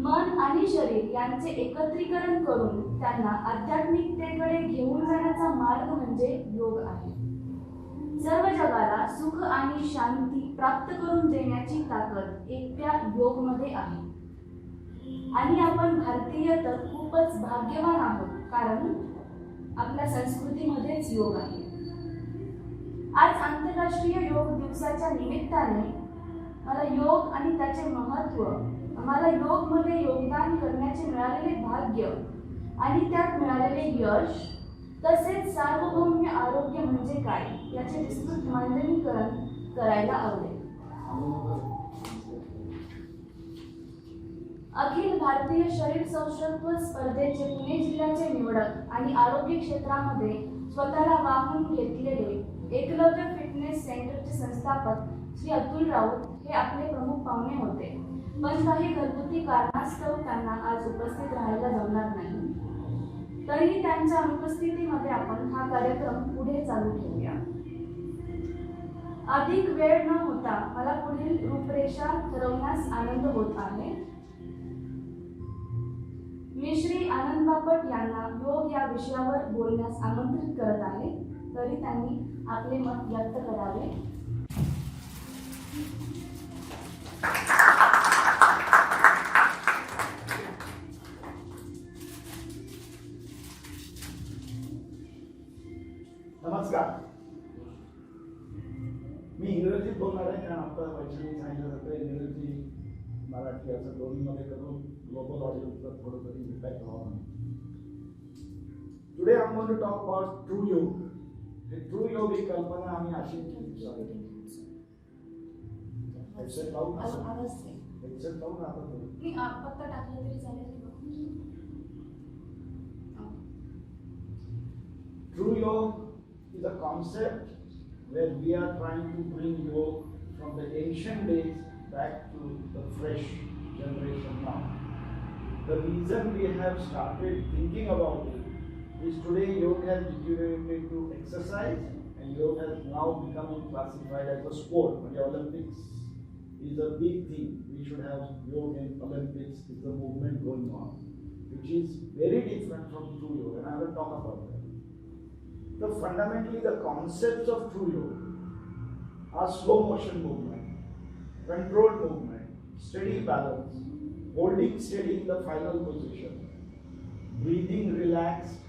मन आणि शरीर यांचे एकत्रीकरण करून त्यांना आध्यात्मिकतेकडे घेऊन जाण्याचा मार्ग म्हणजे योग आहे. सर्व जगाला सुख आणि शांती प्राप्त करून देण्याची ताकद एकट्या योगमध्ये आहे. आणि आपण भारतीय तर खूपच भाग्यवान आहोत, कारण आपल्या संस्कृतीमध्येच योग आहे. आज आंतरराष्ट्रीय योग दिवसाच्या निमित्ताने मला योग आणि त्याचे महत्त्व, आम्हाला योगमध्ये योगदान करण्याचे मिळालेले भाग्य आणि त्यात मिळालेले यश, तसेच सार्वभौम्य आरोग्य म्हणजे काय याचे विस्तृत मांडणीकरण करायला आवडेल. अखिल भारतीय शरीर सौष्ठव स्पर्धेचे पुणे जिल्ह्याचे निवडक आणि आरोग्य क्षेत्रामध्ये स्वतःला वाहून घेतलेले एकलव्य फिटनेस सेंटरचे संस्थापक श्री अतुल राऊत हे आपले प्रमुख पाहुणे होते. पण काही घरगुती कारणास्तव त्यांना आज उपस्थित राहायला जमणार नाही. तरीही त्यांच्या अनुपस्थितीमध्ये आपण हा कार्यक्रम पुढे चालू ठेवूया. अधिक वेळ न होता मला पुढील रूपरेषा ठरवण्यास आनंद होत आहे. मी श्री आनंद बापट यांना योग या विषयावर बोलण्यास आमंत्रित करत आहे. तरी त्यांनी आपले मत व्यक्त करावे. नमस्कार. मी इंग्रजीत बोलणार आहे, कारण आता वैज्ञानिक सांगितलं जातं इंग्रजी मराठी असं दोन्हीमध्ये करून ग्लोबल ऑडियन्सला थोडं तरी इम्पॅक्ट व्हावा. Today I am going to talk about true yoga. हे ट्रू योग ही कल्पना आम्ही अशी हेडसेट लावून आता फक्त टाकलं तरी चालेल. True Yoga is a concept where we are trying to bring yoga from the ancient days back to the fresh generation now. The reason we have started thinking about it is today yoga has deteriorated to exercise, and yoga has now become classified as a sport. The Olympics is a big thing. We should have yoga in Olympics. It's a movement going on, which is very different from true yoga, and I will talk about that. Fundamentally, the concepts of true yoga are slow motion movement, controlled movement, steady balance, holding steady in the final position, breathing relaxed,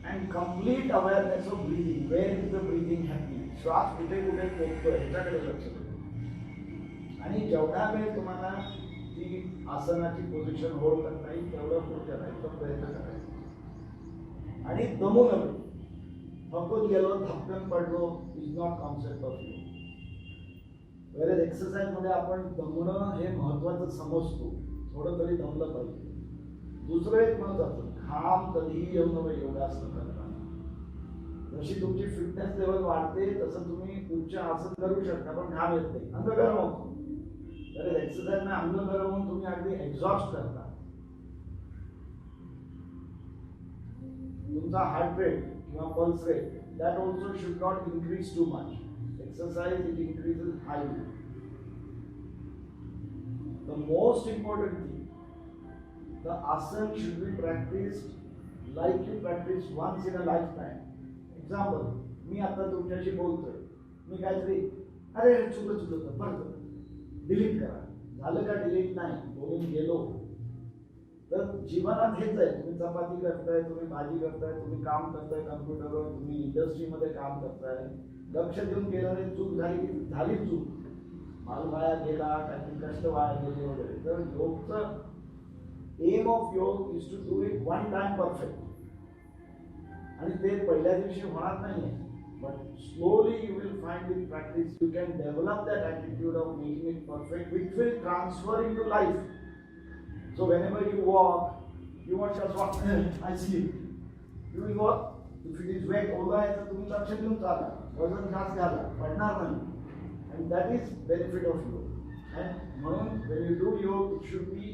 and complete awareness of breathing. Where is the breathing happening? श्वास कुठे कुठे पोहोचतोय ह्याच्याकडे लक्ष द्या. आणि जेवढा वेळ तुम्हाला ती आसनाची पोझिशन होल्ड करता येईल तेवढं पुढे करायचा प्रयत्न करायचा. आणि दमू नये. थकून गेलो, धपकन पडलो इज नॉट कॉन्सेप्ट ऑफ योग. वेळेस एक्सरसाइज मध्ये आपण दमणं हे महत्वाचं समजतो, थोडं तरी दमलं पाहिजे. दुसरं एक महत्वाचं, घाम कधीही येऊ नये योगासन करताना. जशी तुमची फिटनेस लेवल वाढते तसं तुम्ही उच्च आसन करू शकता, पण घाम येत नाही, अंग गरम होतो. तर एक्सरसाइज ने अंग गरम होऊन तुम्ही अगदी एक्झॉस्ट करता. तुमचा हार्ट रेट किंवा pulse rate, that also should not increase too much. Exercise, it increases highly. The most important thing, the asana should be practiced like you practice once in a lifetime. Example, मी आता तुमच्याशी बोलतोय, मी काहीतरी अरे चुकलं परत delete करा, झालं का डिलीट नाही, बोलून गेलो. तर जीवनात हेच आहे. तुम्ही चपाती करताय, तुम्ही भाजी करताय, तुम्ही काम करताय कम्प्युटरवर, तुम्ही इंडस्ट्रीमध्ये काम करताय, लक्ष देऊन केलं नाही, चूक झाली की झाली चूक, माल वाया गेला, काहीतरी कष्ट वाया गेले वगैरे. तर योगचं aim of yoga is to do it one time perfect. आणि ते पहिल्या दिवशी होणार नाहीये, but slowly you will find in practice you can develop that attitude of making it perfect, which will transfer in to life. So whenever you walk, you won't just walk, I sleep. You will walk. If it is wet, ओला आहे तर तुम्ही लक्ष देऊन चाला, वजन जास्त घाला, पडणार नाही. And that is benefit of yoga. And म्हणून when you do yoga, it should be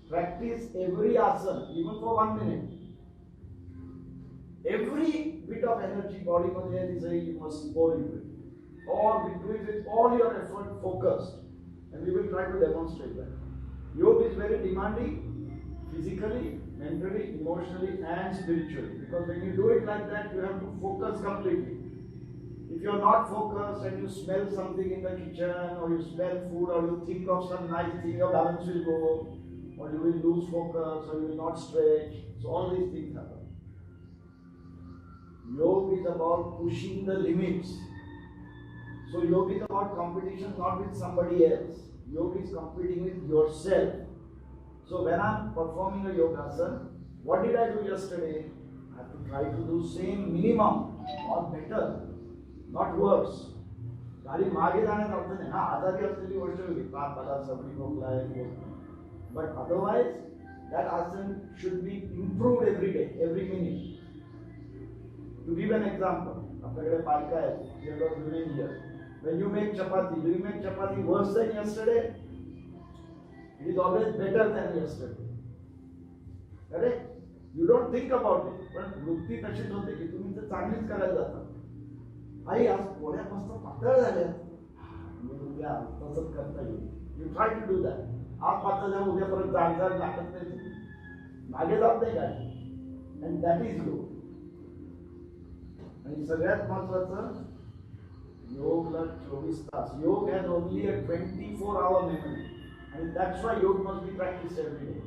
practice every asana, even for 1 minute. Every bit of energy body मध्ये is a you must pour into it. Or we do it with all your effort focused, and we will try to demonstrate that. Yoga is very demanding physically, mentally, emotionally, and spiritually. Because when you do it like that, you have to focus completely. If you are not focused and you smell something in the kitchen, or you smell food, or you think of some nice thing, your balance will go, or you will lose focus, or you will not stretch. So all these things happen. Yoga is about pushing the limits. So yoga is about competition not with somebody else. Yoga is competing with yourself. So when I'm performing a yogasana, what did I do yesterday? I have to try to do same minimum or better, not worse. गाडी मागे जाण्यात अर्थ नाही. हा आजारी असलेली गोष्ट वेगळी, ताप आला, सर्दी खोकला, but otherwise that asana should be improved every day, every minute. To give an example, आपल्याकडे बायका आहेत, they are women here. When you make chapati, do you make chapati worse than yesterday? It is always better than yesterday. Correct? You don't think about it. पण वृत्ती तशीच होते की तुम्ही तर चांगलीच करायला जाता. आई आज पोळ्या मस्त पातळ झाल्या. उद्या तसंच करता येईल. You try to do that. आज पातळ झालं, उद्या परत जाड लागत नाही. मागे जात नाही काय. And that is yoga. आणि सगळ्यात महत्त्वाचं योगला 24 तास. योग has only a 24-hour memory. And that's why yoga must be practiced every day.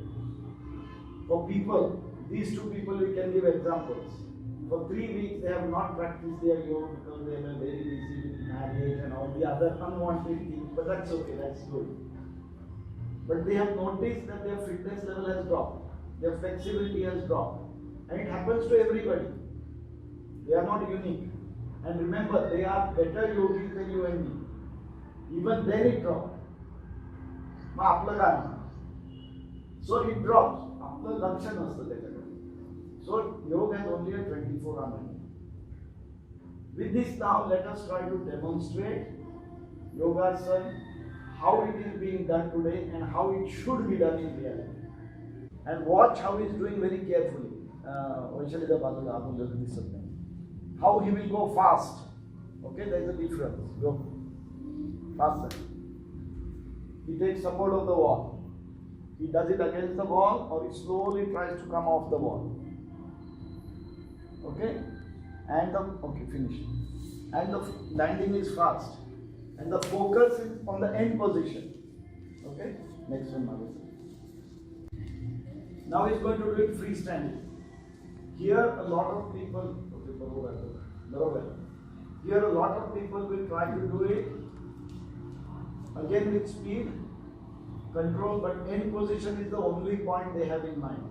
For people, these two people we can give examples. For 3 weeks they have not practiced their yoga because they were very busy with marriage and all the other unwanted things. But that's okay, that's good. But they have noticed that their fitness level has dropped. Their flexibility has dropped. And it happens to everybody. They are not unique. And remember, they are better yogis than you and me. Even then it dropped. मग आपलं काय? So it drops. आपलं लक्ष नसतं त्याच्याकडे. So yoga has only a 24-hour memory. With this now, let us try to demonstrate yogasana, how it is being done today and how it should be done in reality. And watch how he is doing very carefully. Vaishaliya बाजूला आपण जर दिसत नाही. How he will go fast. Okay, there is a difference. Go faster. He takes support of the wall. He does it against the wall, or he slowly tries to come off the wall. Okay? And finish. And the landing is fast. And the focus is on the end position. Okay? Next one, Madhu. Now he's going to do it freestanding. Here a lot of people, here a lot of people will try to do it again with speed, control, but end position is the only point they have in mind.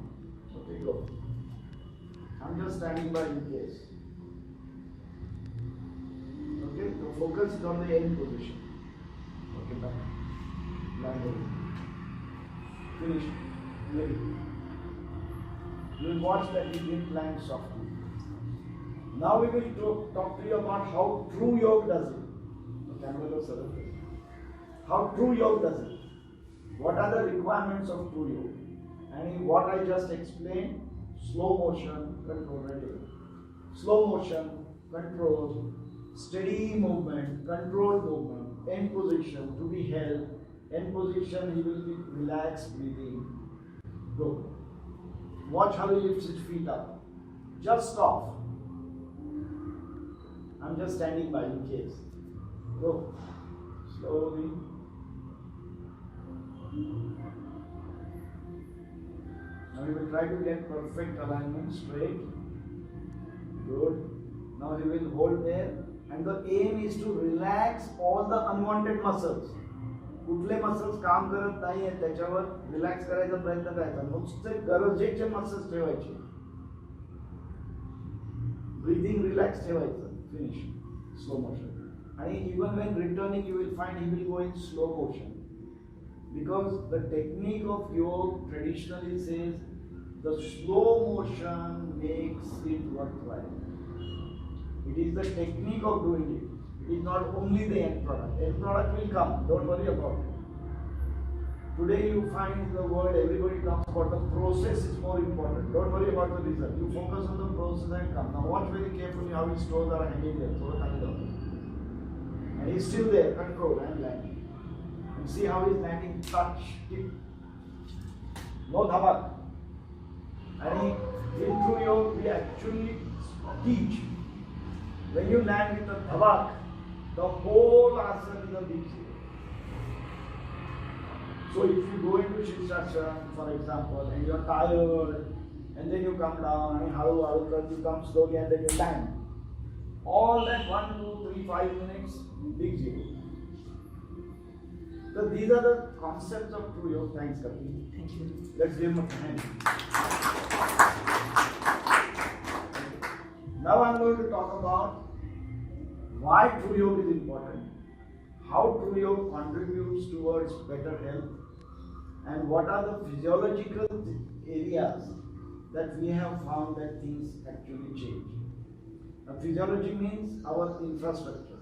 Okay, go. I'm just standing by in case. Okay, the focus is on the end position. Okay, back. Land over. Finish. Ready. You will watch that he will land softly. Now we will talk to you about how true yoga does it. The camera goes around. How true yoga does it. What are the requirements of true yoga? And in what I just explained, slow motion, control, right? Slow motion, control, steady movement, controlled movement, end position to be held. End position, he will be relaxed breathing. Go. Watch how he lifts his feet up. Just stop. I'm just standing by in case. Go. Slowly. Now he will try to get perfect alignment, straight. Good. Now he will hold there. And the aim is to relax all the unwanted muscles. कुठले muscles काम करत नाही आहेत त्याच्यावर relax करायचा प्रयत्न करायचा. नुसते गरजेचे मसल्स ठेवायचे. ब्रीदिंग रिलॅक्स ठेवायचं. Finish. Slow motion. And even when returning, you will find he will go in slow motion. Because the technique of yoga traditionally says the slow motion makes it worthwhile. It is the technique of doing it. It is not only the end product. End product will come. Don't worry about it. Today you find in the world everybody talks about the process is more important. Don't worry about the result. You focus on the process and come. Now watch very carefully how his toes are hanging there. And he's still there, control and landing. And see how he's landing, touch, tip. no dhabak. And in True Yoga, we actually teach. When you land with the dhabak, the whole asana is a big zero. So if you go into Shirshasana, for example, and you are tired, and then you come down, and you come slowly, and then you land. All that 1, 2, 3, 5 minutes, big zero. So these are the concepts of True Yoga. Thanks, Kapil. Thank you. Let's give him a hand. Now I'm going to talk about why True Yoga is important, how True Yoga contributes towards better health, and what are the physiological areas that we have found that things actually change. Now, physiology means our infrastructure.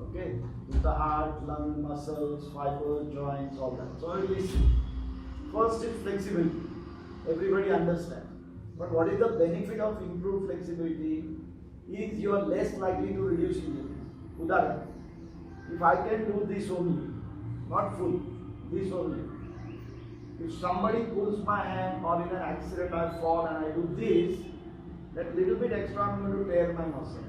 Okay, with the heart, lung, muscles, fibers, joints, all that. So listen. First is flexibility. Everybody understands. But what is the benefit of improved flexibility? Is you are less likely to reduce injuries. Udaharan. If I can do this only, not full, this only. If somebody pulls my hand or in an accident I fall and I do this, that little bit extra I'm going to tear my muscle.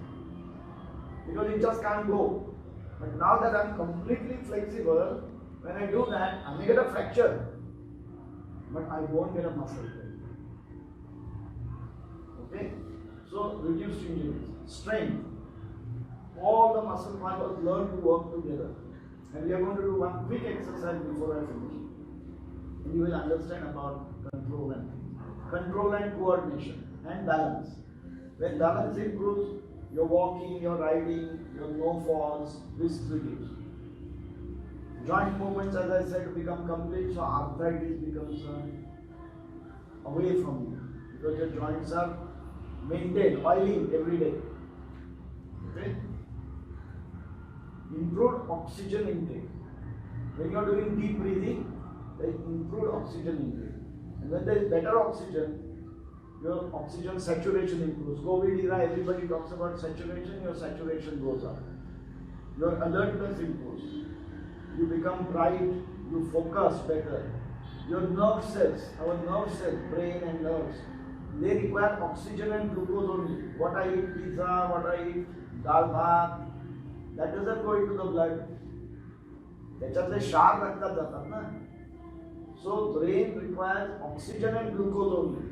Because it just can't go. But now that I'm completely flexible, when I do that, I may get a fracture, but I won't get a muscle pain. Okay? So, reduced injuries. Strength. All the muscle fibers learn to work together. And we are going to do one quick exercise before I finish. And you will understand about control and coordination and balance. When balance improves, you're walking, you're riding, you're no falls, risk reduced. Joint movements, as I said, become complete, so arthritis becomes away from you because your joints are maintained, oiling every day. Okay? Improved oxygen intake. When you're doing deep breathing, there is improved oxygen intake. And when there is better oxygen, your oxygen saturation improves. COVID-era, everybody talks about saturation, your saturation goes up. Your alertness improves. You become bright, you focus better. Your nerve cells, our nerve cells, brain and nerves, they require oxygen and glucose only. What I eat pizza, what I eat dal bhat, that doesn't go into the blood. त्याच्यातले क्षार रक्तात जातात ना. So brain requires oxygen and glucose only.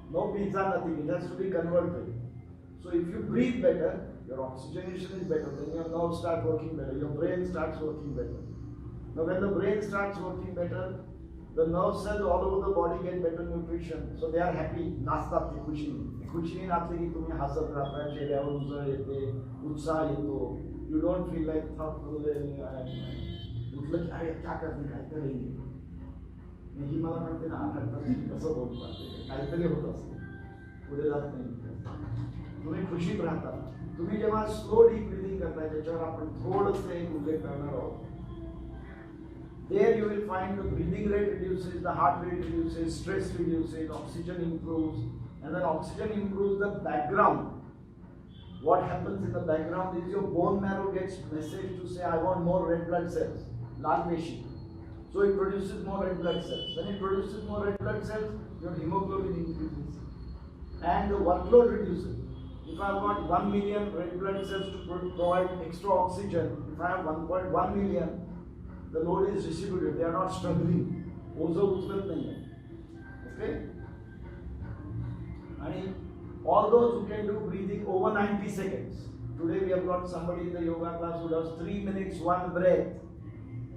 No pizza, nothing. It has to be converted. So if you breathe better, your oxygenation is better. Then your nerves start working better. Your brain starts working better. Now when the brain starts working better, the nerve cells all over the body get better nutrition. So they are happy. नाचतात ते खुशीने. खुशीने नाचले की तुम्ही हसत राहता, चेहऱ्यावर उजळ येते, उत्साह येतो. You don't feel like उठलं की अरे क्या करते काय करेंगे. ही मला म्हणते ना कसं होत राहते काहीतरी होत असते पुढे जात नाही. तुम्ही खुशीत राहता. तुम्ही जेव्हा स्लो डीप ब्रीदिंग करताय त्याच्यावर आपण थोडंसं एक उल्लेख करणार आहोत. There you will find the breathing rate reduces, the heart rate reduces, stress reduces, oxygen improves, and then oxygen improves the background. What happens in the background is your bone marrow gets message to say I want more red blood cells, lal peshi. So it produces more red blood cells. When it produces more red blood cells, your hemoglobin increases. And the workload reduces. If I have got 1 million red blood cells to provide extra oxygen, if I have 1.1 million, the load is distributed. They are not struggling. Ozo uchlat nahi hai. Okay? And all those who can do breathing over 90 seconds. Today we have got somebody in the yoga class who does 3 minutes, 1 breath.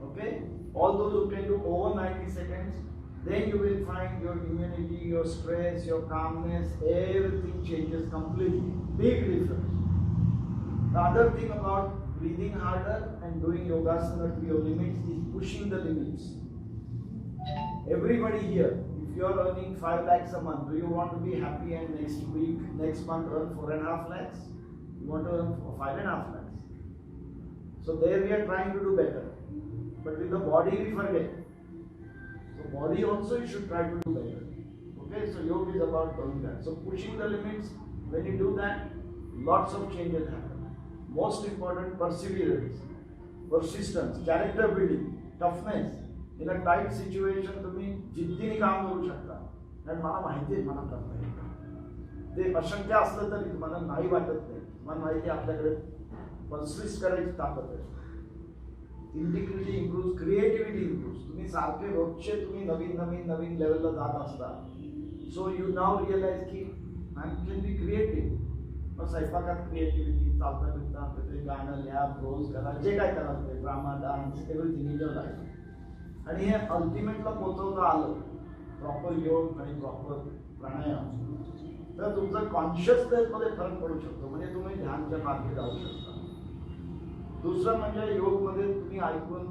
Okay? All those who can do over 90 seconds, then you will find your immunity, your stress, your calmness, everything changes completely. Big difference. The other thing about breathing harder and doing yogasana to your limits is pushing the limits. Everybody here, if you are earning 5 lakhs a month, do you want to be happy and next week, next month earn 4.5 lakhs? You want to earn 5.5 lakhs. So there we are trying to do better. But with the body we forget. So body also you should try to do better. Okay, so yoga is about doing that. So pushing the limits, when you do that, lots of changes happen. Most important, perseverance, persistence, character building, toughness. In a tight situation तुम्ही जिद्दीने काम करू शकता. कारण मला माहिती आहे मला करता येतं. ते अशक्य असलं तरी तुम्हाला नाही वाटत नाही. मला माहिती आहे आपल्याकडे परसिस्ट करायची ताकद आहे. Integrity improve, creativity improve. तुम्ही सारखे रोजचे तुम्ही नवीन लेवलला जात असता. सो यू नाव रिअलाइज की आय कॅन बी क्रिएटिव्ह. मग स्वयंपाकात क्रिएटिव्हिटी, चालता फिरता काहीतरी गाणं लिहा, प्रोज करा, जे काय करा ते drama, dance, everything in your life. आणि हे अल्टिमेटला पोहोचवता आलं प्रॉपर योग आणि प्रॉपर प्राणायाम, तर तुमचं कॉन्शियसनेसमध्ये फरक पडू शकतो. म्हणजे तुम्ही ध्यानच्या मार्गे जाऊ शकता. दुसरं म्हणजे योगमध्ये तुम्ही ऐकून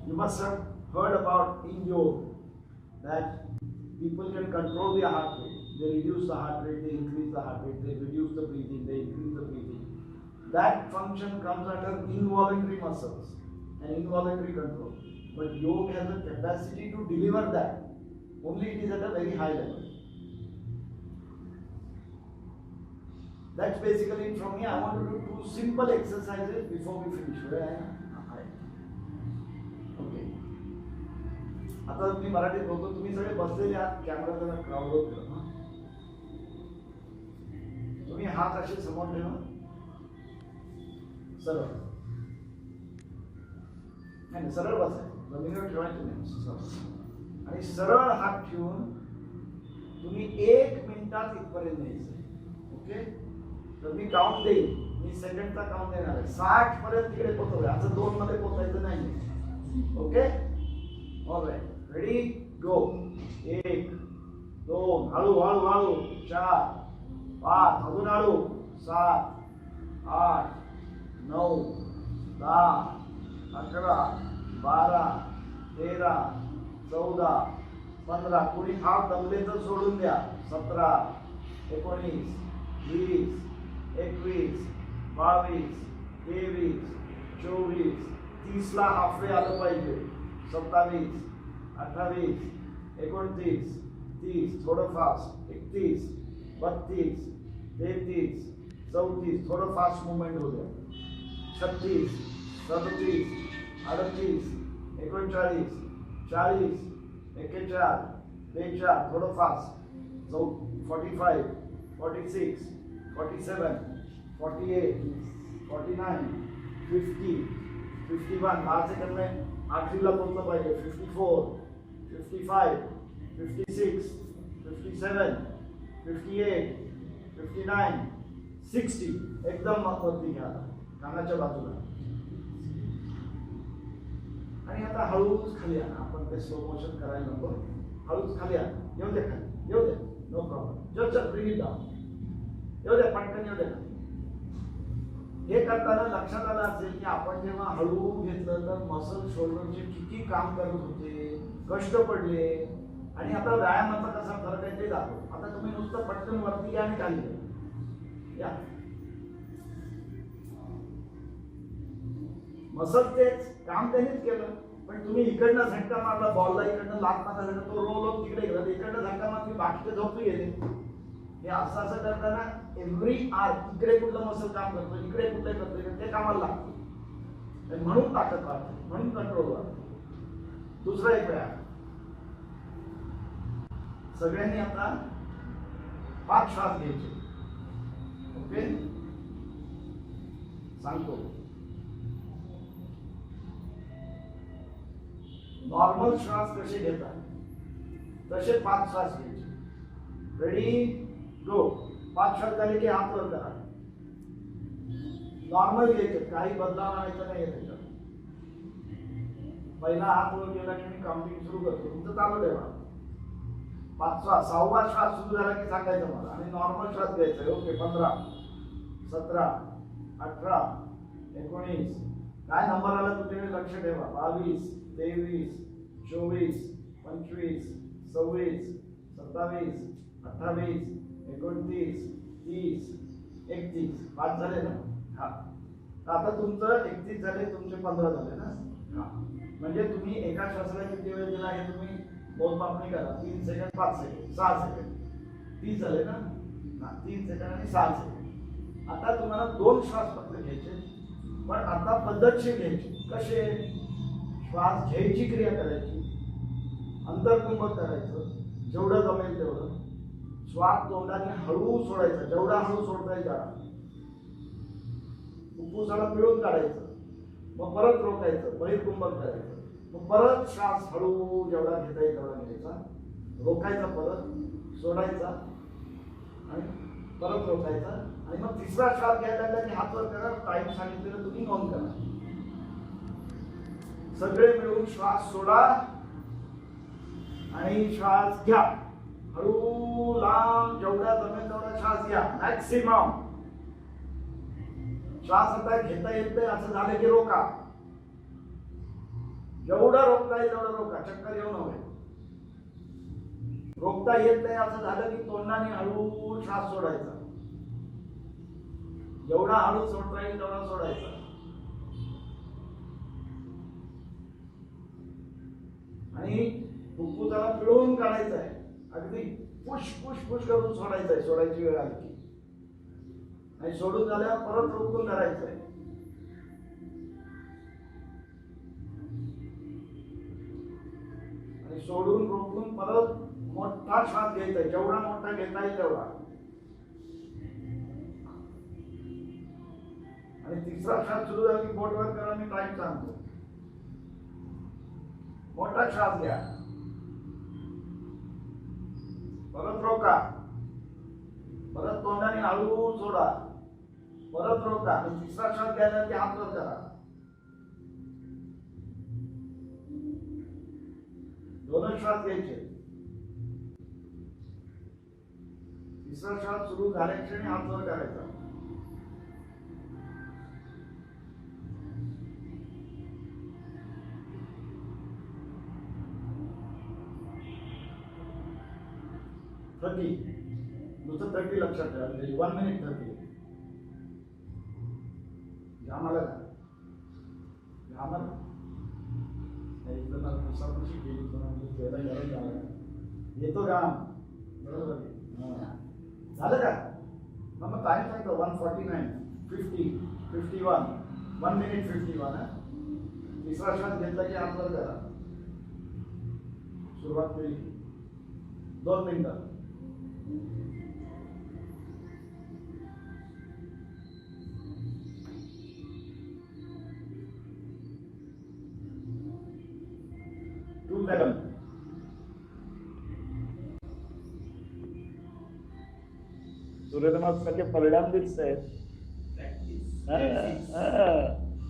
you must have heard about in योग that people can control their heart rate. They reduce the heart rate, they increase the heart rate, they reduce the breathing, they increase the breathing. That function comes under involuntary muscles and involuntary control. But yoga has a capacity to deliver that. Only it is at a very high level. That's basically it from me. I want to do two simple exercises before we finish. Okay. आता मी मराठीत बोलतो, तुम्ही सगळे बसलेले आहात. Camera जरा crowd करा. तुम्ही हात असे समोर ठेवा, सरळ नाही सरळ बसायचं, जमिनीवर ठेवायचं नाही. आणि सरळ हात ठेवून तुम्ही 1 मिनिटात इथपर्यंत न्यायचं. ओके. तर मी काउंट देईन, मी सेकंडचा काउंट देणार आहे. 60 पर्यंत तिकडे पोहोचवूया. असं 2 मध्ये पोहोचायचं नाही. ओके. ऑलराईट. रेडी गो. 1 2 हळू हळू हळू 4 5 अजून हळू 7 8 9 10 11 12 13 14 15. कोणी हात दमले तर सोडून द्या. 17 19 20 21 22 23 24 30 ला हाफवे आलं पाहिजे. 27 28 29 30 थोडं फास्ट. 31 32 33 34 थोडं फास्ट मुवमेंट हो द्या. 36 37 38 39 40 41 42 थोडं फास्ट. 45 46 47 48 49 50 51 10 सेकंड में आखिरीला पोहोचलं पाहिजे. 54 55 56 57 58 59 60. एकदम वरती घ्या कानाच्या बाजूला. आणि आता हळूच खाली आणा. आपण ते स्लो मोशन करायला नको. हळूच खाली आणा. येऊ दे खाली, येऊ दे, no problem. Just bring it down. येऊ दे, पटकन येऊ दे. हे करताना लक्षात आलं असेल की आपण जेव्हा हळू घेतलं तर मसल शोल्डरचे किती काम करत होते, कष्ट पडले. आणि आता व्यायामाचा कसा फरक आहे ते दाखव. आता तुम्ही नुसतं पटकन वरती या आणि खाली या. मसल तेच काम त्यांनीच केलं, पण तुम्ही इकडनं झटका मारला बॉलला, इकडनं लात मारला, तो रोल होत तिकडे गेला, इकडनं झटका मारला, बाकीचे झोपी गेले. हे असं करताना एव्हरी आर्क इकडे कुठलं मसल काम करतो, इकडे कुठले करतो, ते कामाला लागतं. म्हणून ताकद वाढते, म्हणून कंट्रोल वाढतो. दुसरा एक व्यायाम सगळ्यांनी आता 5 श्वास घ्यायचे. ओके. सांगतो. नॉर्मल श्वास कसे घेतात तसे 5 श्वास घ्यायचे. रेडी गो. 5 श्वास झाले की हात वर करा. नॉर्मल घ्यायचे, काही बदलाव आणायचा नाही त्याच्यात. पहिला हात वर गेला की मी काउंटिंग सुरू करतो, तुमचं चालू ठेवा. 5वा 6वा श्वास सुरू झाला की सांगायचं मला. आणि नॉर्मल श्वास घ्यायचा. ओके. 15 17 18 19 काय नंबर आला तुमच्याकडे लक्ष ठेवा. 22 23 24 25 26 27 28 29 30 31. 5 झाले ना. हा. आता तुमचं 31 झाले, तुमचे 15 झाले ना. हा. म्हणजे तुम्ही एका श्वासाला किती वेळ दिला हे तुम्ही मोजमापणी करा. 3 सेकंड 5 सेकंड 6 सेकंड 30 झाले ना. हा. 3 सेकंड आणि 6 सेकंड. आता तुम्हाला 2 श्वास फक्त घ्यायचे, पण आता पद्धतशीर घ्यायचे. कसे? श्वास घ्यायची क्रिया करायची, अंतर्कुंभक करायचं, जेवढं जमेल तेवढं. श्वास तोंडाने हळू सोडायचा, जेवढा हळू सोडता येईल तेवढा. फुफ्फुसाला पिळून काढायचं, मग परत रोखायचं, बहिर्कुंभक करायचं, मग परत श्वास हळू जेवढा घेता येईल तेवढा घ्यायचा, रोखायचा, परत सोडायचा आणि परत रोखायचा. आणि मग तिसरा श्वास घ्यायला लागला की हात वर करा, टाइम सांगितलेलं तुम्ही नोंद करा. सगळे मिळून श्वास सोडा आणि श्वास घ्या. हळू लांब जेवढा जमेल तेवढा श्वास घ्या, मॅक्सिमम. श्वास आता घेता येत नाही असं झालं की रोका, जेवढं रोखता येईल तेवढं रोका, चक्कर येऊ नये. रोखता येत नाही असं झालं की तोंडाने हळू श्वास सोडायचा, जेवढा हळू सोडता येईल तेवढा सोडायचा. आणि फुफ्फुसाला पिळून काढायचं आहे, अगदी पुश पुश पुश करून सोडायचं आहे. सोडायची वेळ आली की, आणि सोडून झाल्यावर परत रोखून धरायचं आहे. आणि सोडून रोखून परत मोठा श्वास घ्यायचा आहे, जेवढा मोठा घेता येईल तेवढा. आणि तिसरा श्वास सुरू झाला की बोटवर करा, मी टाइम सांगतो. मोठा श्वास घ्या, परत रोका, परत तोंडाने हळू सोडा, परत रोका. आणि तिसरा श्वास घ्यायला की हात वर करा. दोन श्वास घ्यायचे. तिसरा श्वास सुरू झाल्या क्षणी हात वर करायचा. नुसतं 30 लक्षात ठेवा, 1 मिनिट 30. घामाला का घामाला एकदम पुसापुशी केली, येतो घाम, बरोबर झालं का? मग टाइम सांगतो 149, 50, 51, 1 मिनिट 51. तिसरा श्वास घेतला की हात वर करा. सुरुवात केली 2 मिनिटं. सूर्यनमस्कारचे परिणाम दिसत आहेत.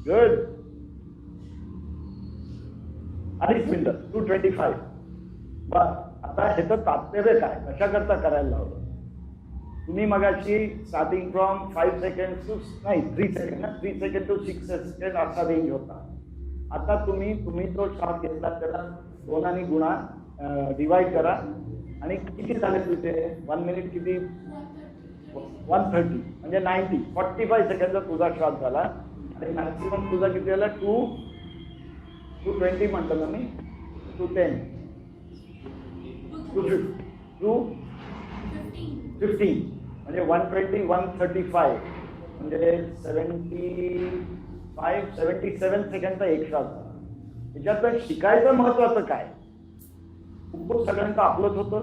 गुड. 2.5 मिनिटं 2:25. बर, आता ह्याचं तात्पर्य काय, कशा करता करायला लावलं? तुम्ही मगाशी starting from 5 second to 3 second 3 second to 6 second असा रेंज होता. आता तुम्ही तो श्वास घेतला, त्याला 2 आणि गुणा डिवाइड करा. आणि किती झाले तुझे 1 मिनिट किती? 130 म्हणजे 90, 45 सेकंडचा तुझा श्वास झाला. आणि मॅक्सिमम तुझा किती झाला? 220 म्हटलं ना मी, 210, 215 म्हणजे 120, 135 म्हणजे 77 सेकंडचा एक श्वास झाला. त्याच्यात शिकायचं महत्वाचं काय? खूप सगळ्यांचं आपलंच होतं.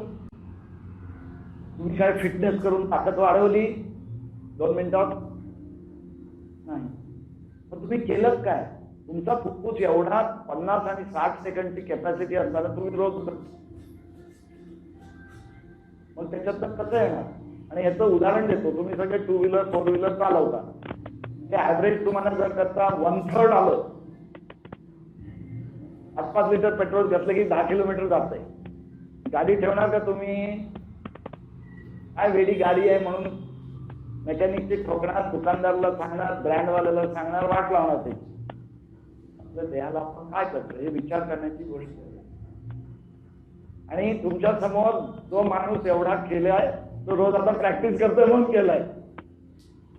तुम्ही काय फिटनेस करून ताकद वाढवली 2 मिनिटात? नाही. मग तुम्ही केलं काय? तुमचा फुफ्फुस एवढा 50 आणि 60 सेकंडची कॅपॅसिटी असताना तुम्ही रोज, मग त्याच्यात कसं येणार? आणि याचं उदाहरण देतो. तुम्ही सगळे 2 व्हीलर 4 व्हीलर चालवता, ते ऍव्हरेज तुम्हाला जर करता 1/3 आलं, 5 लिटर पेट्रोल घेतलं की 10 किलोमीटर जात आहे. गाडी ठेवणार का तुम्ही? काय वेडी गाडी आहे म्हणून मेकॅनिकची ठोकणार, दुकानदाराला सांगणार, ब्रँडवाल्याला सांगणार, वाट लावणार. ते आपल्या देहाला आपण काय करतो हे विचार करण्याची गोष्ट आहे. आणि तुमच्या समोर जो माणूस एवढा केलाय तो रोज आता प्रॅक्टिस करतोय म्हणून केलाय.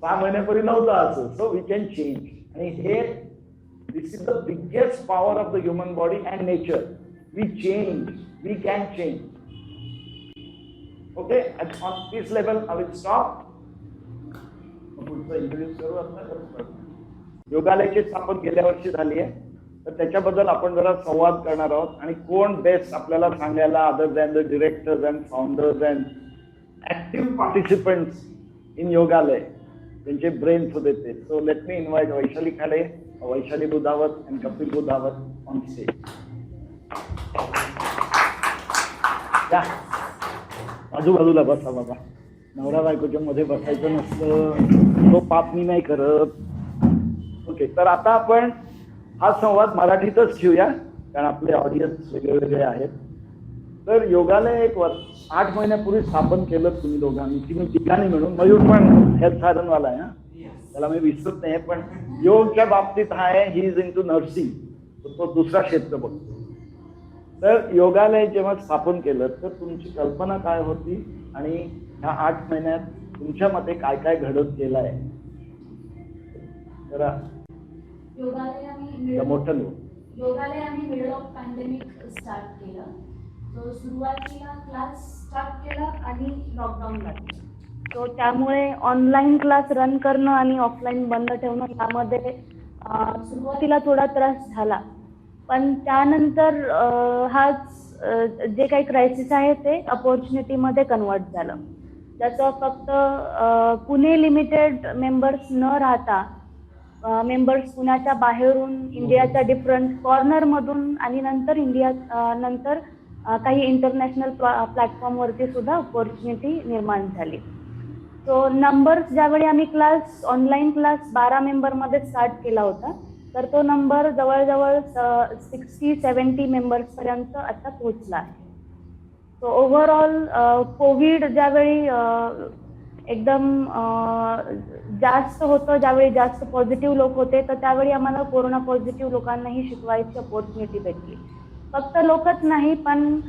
6 महिन्यापूर्वी नव्हता असं. So we can change. आणि हे this is the biggest power of the human body and nature. We change, we can change. Okay, on this level I will stop. पुढचा इंट्रोड्यूस करू. आता योगालयाची स्थापन गेल्या वर्षी झाली आहे. तर त्याच्याबद्दल आपण जरा संवाद करणार आहोत. आणि कोण बेस्ट आपल्याला सांगायला, other than the directors and founders and active participants in Yogalaya, त्यांचे ब्रेन्स होते ते. So let me invite Vaishali Khade, Vaishali Budhawat and Kapil Budhawat on stage. आजूबाजूला बसा बाबा, नवरा बायकोच्या मध्ये बसायचं नसतं, तो पाप मी नाही करत. ओके, तर आता आपण हा संवाद मराठीतच ठेवूया, कारण आपले ऑडियन्स वेगळे आहेत. तर योगालय 8 महिन्यापूर्वी स्थापन केलं तुम्ही दोघांनी, तुम्ही ठिकाणी मिळून. मयूर पण हेल्थ साधनवाला आहे, त्याला मी विसरत नाही. पण योगच्या बाबतीत आहे, he is in to nursing, तो दुसरा क्षेत्र बघतो. तर योगालय जेव्हा स्थापन केलं तर तुमची कल्पना काय होती आणि ह्या 8 महिन्यात तुमच्या मते काय काय घडत गेलं आहे? जरा योगालय आम्ही मिडल ऑफ पॅन्डेमिक स्टार्ट केलं. तो सुरुवातीला क्लास स्टार्ट केला आणि लॉकडाऊन लागलं. तो त्यामुळे ऑनलाईन क्लास रन करणं आणि ऑफलाईन बंद ठेवणं यामध्ये सुरुवातीला थोडा त्रास झाला. पण त्यानंतर जे काही क्रायसिस आहे ते अपॉर्च्युनिटीमध्ये कन्वर्ट झालं. त्याचं फक्त पुणे लिमिटेड मेंबर्स न राहता मेंबर्स पुण्याच्या बाहेरून, इंडियाच्या डिफरंट कॉर्नरमधून आणि नंतर काही इंटरनॅशनल प्लॅटफॉर्मवरती सुद्धा अपॉर्च्युनिटी निर्माण झाली. सो नंबर्स ज्यावेळी आम्ही ऑनलाईन क्लास 12 मेंबरमध्ये स्टार्ट केला होता, तर तो नंबर जवळजवळ 60-70 मेंबर्सपर्यंत आता पोहोचला आहे. सो ओव्हरऑल कोविड ज्यावेळी एकदम जास्त होतं, ज्यावेळी जास्त पॉझिटिव्ह लोक होते, तर त्यावेळी आम्हाला कोरोना पॉझिटिव्ह लोकांनाही शिकवायची अपॉर्च्युनिटी भेटली. फक्त लोकच नाही, पण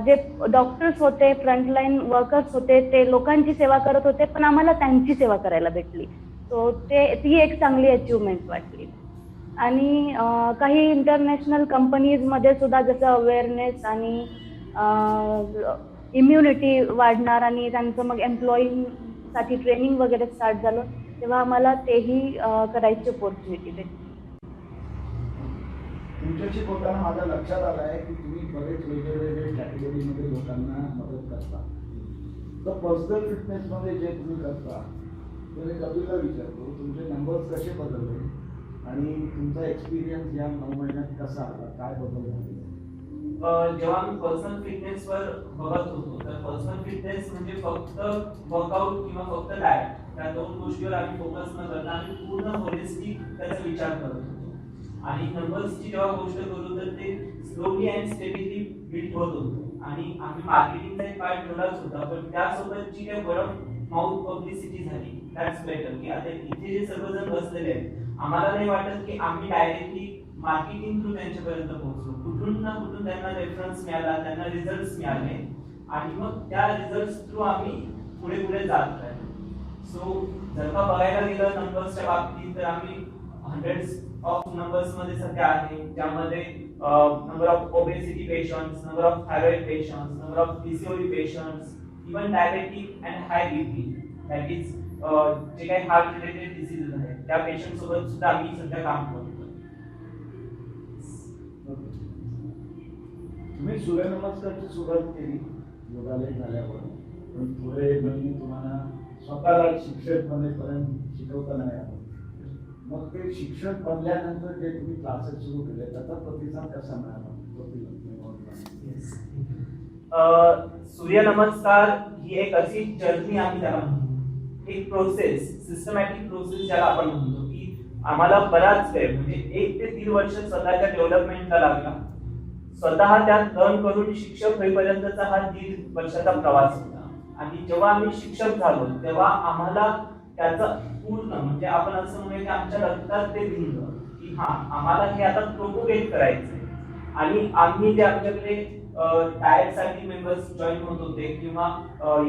जे डॉक्टर्स होते, फ्रंटलाईन वर्कर्स होते, ते लोकांची सेवा करत होते, पण आम्हाला त्यांची सेवा करायला भेटली. सो ती एक चांगली अचिव्हमेंट वाटली. आणि काही इंटरनॅशनल कंपनीजमध्ये सुद्धा जसं अवेअरनेस आणि इम्युनिटी वाढणार आणि त्यांचं मग एम्प्लॉईसाठी ट्रेनिंग वगैरे स्टार्ट झालं, तेव्हा आम्हाला तेही करायची अपॉर्च्युनिटी भेटली. तुमच्याशी बोलताना माझ्या लक्षात आलं आहे की तुम्ही बरेच वेगवेगळे कॅटेगरीमध्ये लोकांना मदत करता. तर पर्सनल फिटनेसमध्ये जे तुम्ही करता तर मी कपिलला विचारतो, तुमचे नंबर्स कसे बदलले आणि तुमचा एक्सपिरियन्स या 9 महिन्यात कसा आला, काय बदल झाले? जेव्हा मी पर्सनल फिटनेसवर बघत होतो, तर पर्सनल फिटनेस म्हणजे फक्त वर्कआउट किंवा फक्त डाएट या 2 गोष्टीवर आम्ही फोकस न करता आम्ही पूर्ण होलिस्टिक त्याचा विचार करत होतो. आणि नंबर्सची जेव्हा गोष्ट करू तर ते स्लोली अँड स्टेबिली बिल्ड होत होतं. आणि आम्ही मार्केटिंगचा एक पार्ट ठेवलाच होता, पण त्यासोबतची जे वर्ड ऑफ माउथ पब्लिसिटी झाली, दॅट्स बेटर. की आता इथे जे सर्वजण बसलेले आहेत, आम्हाला नाही वाटत की आम्ही डायरेक्टली मार्केटिंग थ्रू त्यांच्यापर्यंत पोहोचलो. कुठून ना कुठून त्यांना रेफरन्स मिळाला, त्यांना रिझल्ट्स मिळाले आणि मग त्या रिझल्ट्स थ्रू आम्ही पुढे जात राहिलो. सो जर का बघायला गेलं नंबर्सच्या बाबतीत, तर आम्ही हंड्रेड्स ऑफ नंबर्स मध्ये सध्या आहे, ज्यामध्ये number of obesity patients, number of thyroid patients, number of PCOD patients, even diabetic and high BP, that is जे काही हार्ट रिलेटेड डिसीजेस आहेत, त्या पेशंट सोबत सुद्धा आम्ही सध्या काम करतो. तुम्ही सूर्यनमस्कारची सुरुवात केली योगालय झाल्यावर, पण पुढे महिने तुम्हाला स्वतःला शिक्षक बनेपर्यंत शिकवता नाही आलं. मग ते शिक्षक बनल्यानंतर जे तुम्ही क्लासेस सुरू केले त्याचा प्रतिसाद कसा मिळाला? सूर्यनमस्कार ही एक अशी जर्नी आम्ही त्याला म्हणतो, एक प्रोसेस, सिस्टमॅटिक प्रोसेस ज्याला आपण म्हणतो, की आम्हाला बराच वेळ म्हणजे 1 ते 3 वर्ष स्वतःच्या डेव्हलपमेंटला लागला. स्वतः त्यात लर्न करून शिक्षक होईपर्यंतचा हा 1.5 वर्षाचा प्रवास होता. आणि जेव्हा आम्ही शिक्षक झालो तेव्हा आम्हाला त्याचा पूर्ण म्हणजे आपण असं म्हणूया की आमच्या रक्तात ते भिनलं की हा आम्हाला हे आता प्रोपोगेट करायचंय. आणि आम्ही जे आमच्याकडे डाएटसाठी मेंबर्स जॉईन होत होते किंवा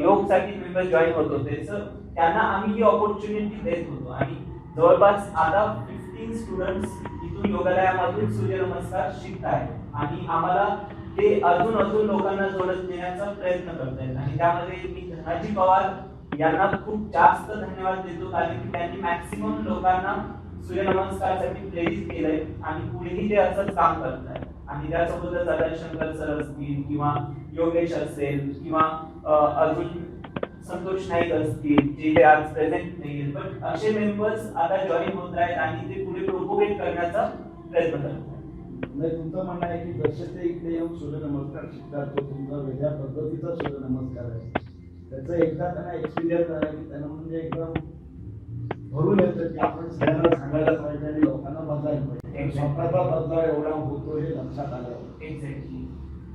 योगसाठी मेंबर्स जॉईन होत होते, तर त्यांना आम्ही ही ऑपॉर्च्युनिटी देत होतो. आणि जवळपास आता 15 स्टुडंट्स इथून योगालयामधून सूर्यनमस्कार शिकत आहेत आणि आम्हाला ते अजून लोकांना जोडत नेण्याचा प्रयत्न करतायत. आणि त्यामध्ये मी धनाजी पवार यांना खूप जास्त धन्यवाद देतो, कारण की त्यांनी मॅक्सिमम लोकांना सूर्यनमस्कारसाठी प्रेरित केलंय आणि पुढेही ते असंच काम करताय. आणि त्यासोबतच आता शंकर सर असतील किंवा योगेश असेल किंवा अजून संतोष नाईक असतील जे आज प्रेझेंट नाहीये, पण असे मेंबर्स आता जॉईन होत आहेत आणि ते पुढे प्रोपोगेट करण्याचा प्रयत्न करत आहेत. म्हणजे तुमचं म्हणणं आहे की जसे ते इकडे येऊन सूर्यनमस्कार शिकतात, तो तुमचा वेगळ्या पद्धतीचा सूर्यनमस्कार आहे, त्याचा एकदा त्यांना एक्सपिरियन्स आला की त्यांना म्हणजे एकदम भरून येतं की आपण सगळ्यांना सांगायला पाहिजे आणि लोकांना बदलायला पाहिजे. स्वतःचा बदलाव एवढा होतो हे लक्षात आलं. एक्झॅक्टली.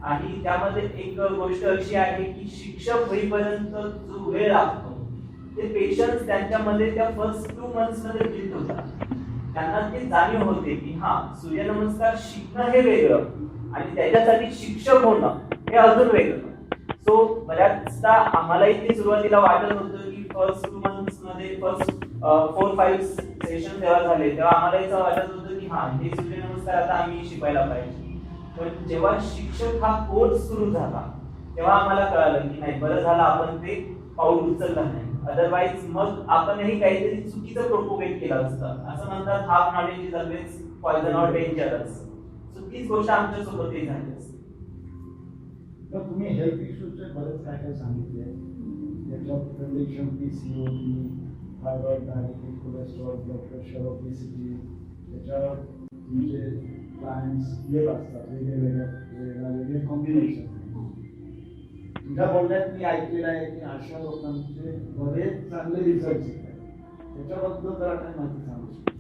आणि त्यामध्ये एक गोष्ट अशी आहे की शिक्षक होईपर्यंत जो वेळ लागतो ते पेशन्स त्यांच्यामध्ये त्या फर्स्ट 2 months मध्ये बिल्ड होतात. त्यांना ते जाणीव होते की हा सूर्यनमस्कार शिकणं हे वेगळं आणि त्याच्यासाठी शिक्षक होणं हे अजून वेगळं. सो बऱ्याचदा आम्हालाही ते सुरुवातीला वाटत होतं की फर्स्ट 2 months मध्ये फर्स्ट 4-5 सेशन जेव्हा झाले तेव्हा आम्हाला असं वाटत होतं की हा हे सूर्यनमस्कार आता आम्ही शिकायला पाहिजे. पण जेव्हा शिक्षक हा कोर्स सुरू झाला तेव्हा आम्हाला कळालं की नाही, बरं झालं आपण ते पाऊल उचललं नाही, अदरवाईज मग आपणही काहीतरी चुकीचं प्रोपोगेट केलं असतं. असं म्हणतात half knowledge is always poison or dangerous. So तीच गोष्ट आमच्या सोबतही झाली असते. तर तुम्ही हेल्थ इश्यूचे बरेच काय काय सांगितले, त्याच्यात condition PCOD, thyroid, diabetes, cholesterol, blood pressure, obesity, त्याच्यावर तुमचे क्लायंट्स येत असतात वेगळे कॉम्बिनेशन. तुझ्या बोलण्यात मी ऐकलेलं आहे की अशा लोकांचे बरेच चांगले रिझल्ट येतात, त्याच्याबद्दल जरा काय माहिती सांगू शकतो?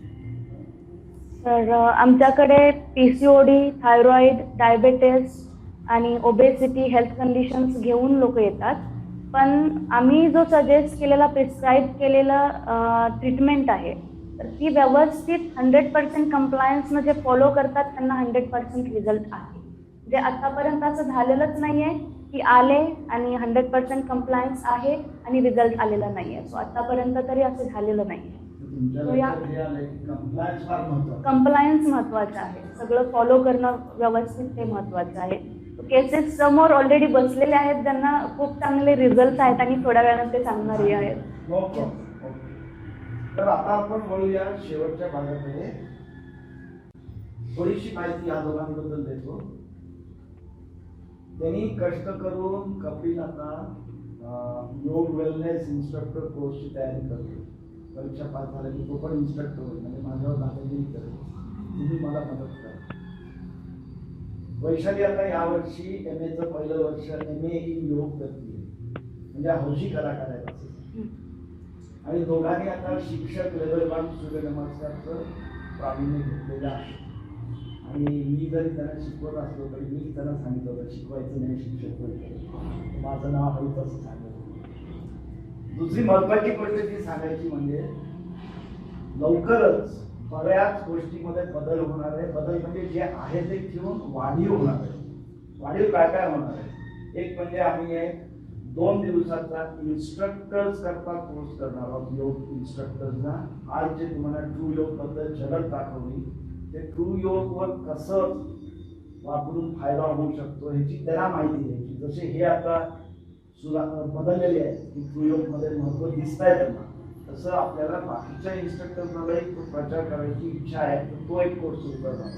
तर आमच्याकडे PCOD, थायरॉइड, डायबेटीस आणि ओबेसिटी हेल्थ कंडिशन्स घेऊन लोक येतात. पण आम्ही जो सजेस्ट केलेला प्रिस्क्राईब केलेला ट्रीटमेंट आहे तर ती व्यवस्थित 100% कंप्लायन्सनं जे फॉलो करतात त्यांना 100% रिझल्ट आहे. म्हणजे आतापर्यंत असं झालेलंच नाही आहे की आले आणि 100% कंप्लायन्स आहे आणि रिझल्ट आलेला नाही आहे. सो आतापर्यंत तरी असं झालेलं नाही आहे. कंप्लायन्स महत्वाचं आहे, सगळं फॉलो करणं व्यवस्थित ते महत्वाचं आहे. केसेस समोर ऑलरेडी बसलेले आहेत ज्यांना खूप चांगले रिझल्ट आहेत आणि थोड्या वेळानं ते सांगणारही आहेत. तर आता आपण वळूया शेवटच्या भागामध्ये. थोडीशी माहिती या दोघांबद्दल देतो. त्यांनी कष्ट करून कपिल आता योग वेलनेस इन्स्ट्रक्टर कोर्सची तयारी करतो. परीक्षा पास झाली की तो पण इन्स्ट्रक्टर होईल, म्हणजे माझ्यावर दादागिरी करेल. तुम्ही मला मदत करा. वैशाली आता यावर्षी MA चं पहिलं वर्ष MA इन योग करते, म्हणजे हौशी कलाकार आहे असं. आणि दोघांनी आता शिक्षक लेवल 1 सूर्यनमस्कारचं प्रावीण्य घेतलेलं आहे. आणि मी जरी त्यांना शिकवत असलो तरी मी त्यांना सांगितलं होतं शिकवायचं नाही, शिक्षक व्हायचं. माझं नाव हळूच असं सांगितलं. दुसरी महत्वाची गोष्ट ती सांगायची म्हणजे लवकरच बऱ्याच गोष्टीमध्ये बदल होणार आहे. बदल म्हणजे जे आहे ते ठेवून वाढीव होणार आहे. वाढीव काय काय होणार आहे? एक म्हणजे आम्ही 2 दिवसाचा इन्स्ट्रक्टर्स करता कोर्स करणार आहोत. योग इन्स्ट्रक्टर्सना आज जे तुम्हाला ट्रू योग बद्दल झलक दाखवली, ते ट्रू योग वर कसं वापरून फायदा होऊ शकतो ह्याची त्यांना माहिती द्यायची. जसे हे आता बदललेले आहे की ट्रू योग मध्ये महत्व दिसत आहे त्यांना, तसं आपल्याला बाकीच्या इन्स्ट्रक्टर्सनालाही प्रचार करायची इच्छा आहे. तर तो एक कोर्स सुरू करणार.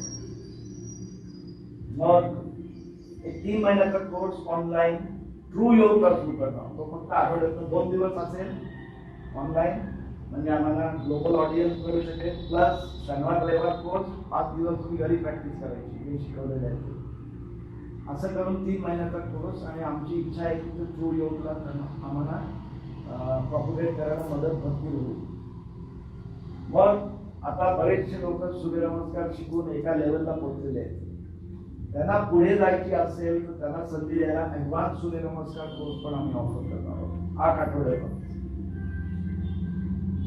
मग एक 3 महिन्याचा कोर्स ऑनलाईन ट्रू योग सुरू करणार. तो फक्त आठवड्यातून 2 दिवस असेल ऑनलाईन, म्हणजे आम्हाला ग्लोबल ऑडियन्स करू शकेल. प्लस शनिवार रविवार कोर्स 5 दिवस तुम्ही घरी प्रॅक्टिस करायची, हे शिकवलेलं आहे. असं करून 3 महिन्याचा कोर्स. आणि आमची इच्छा आहे की ट्रू योगला आम्हाला प्रॉपगेट करायला मदत भरपूर होईल. मग आता बरेचसे लोक सूर्यनमस्कार शिकून एका लेवलला पोहोचलेले आहेत. त्यांना पुढे जायची असेल तर त्यांना संधी द्यायला ऍडव्हान्स सूर्यनमस्कार कोर्स पण आम्ही ऑफर करणार आहोत 8 आठवड्यापर्यंत.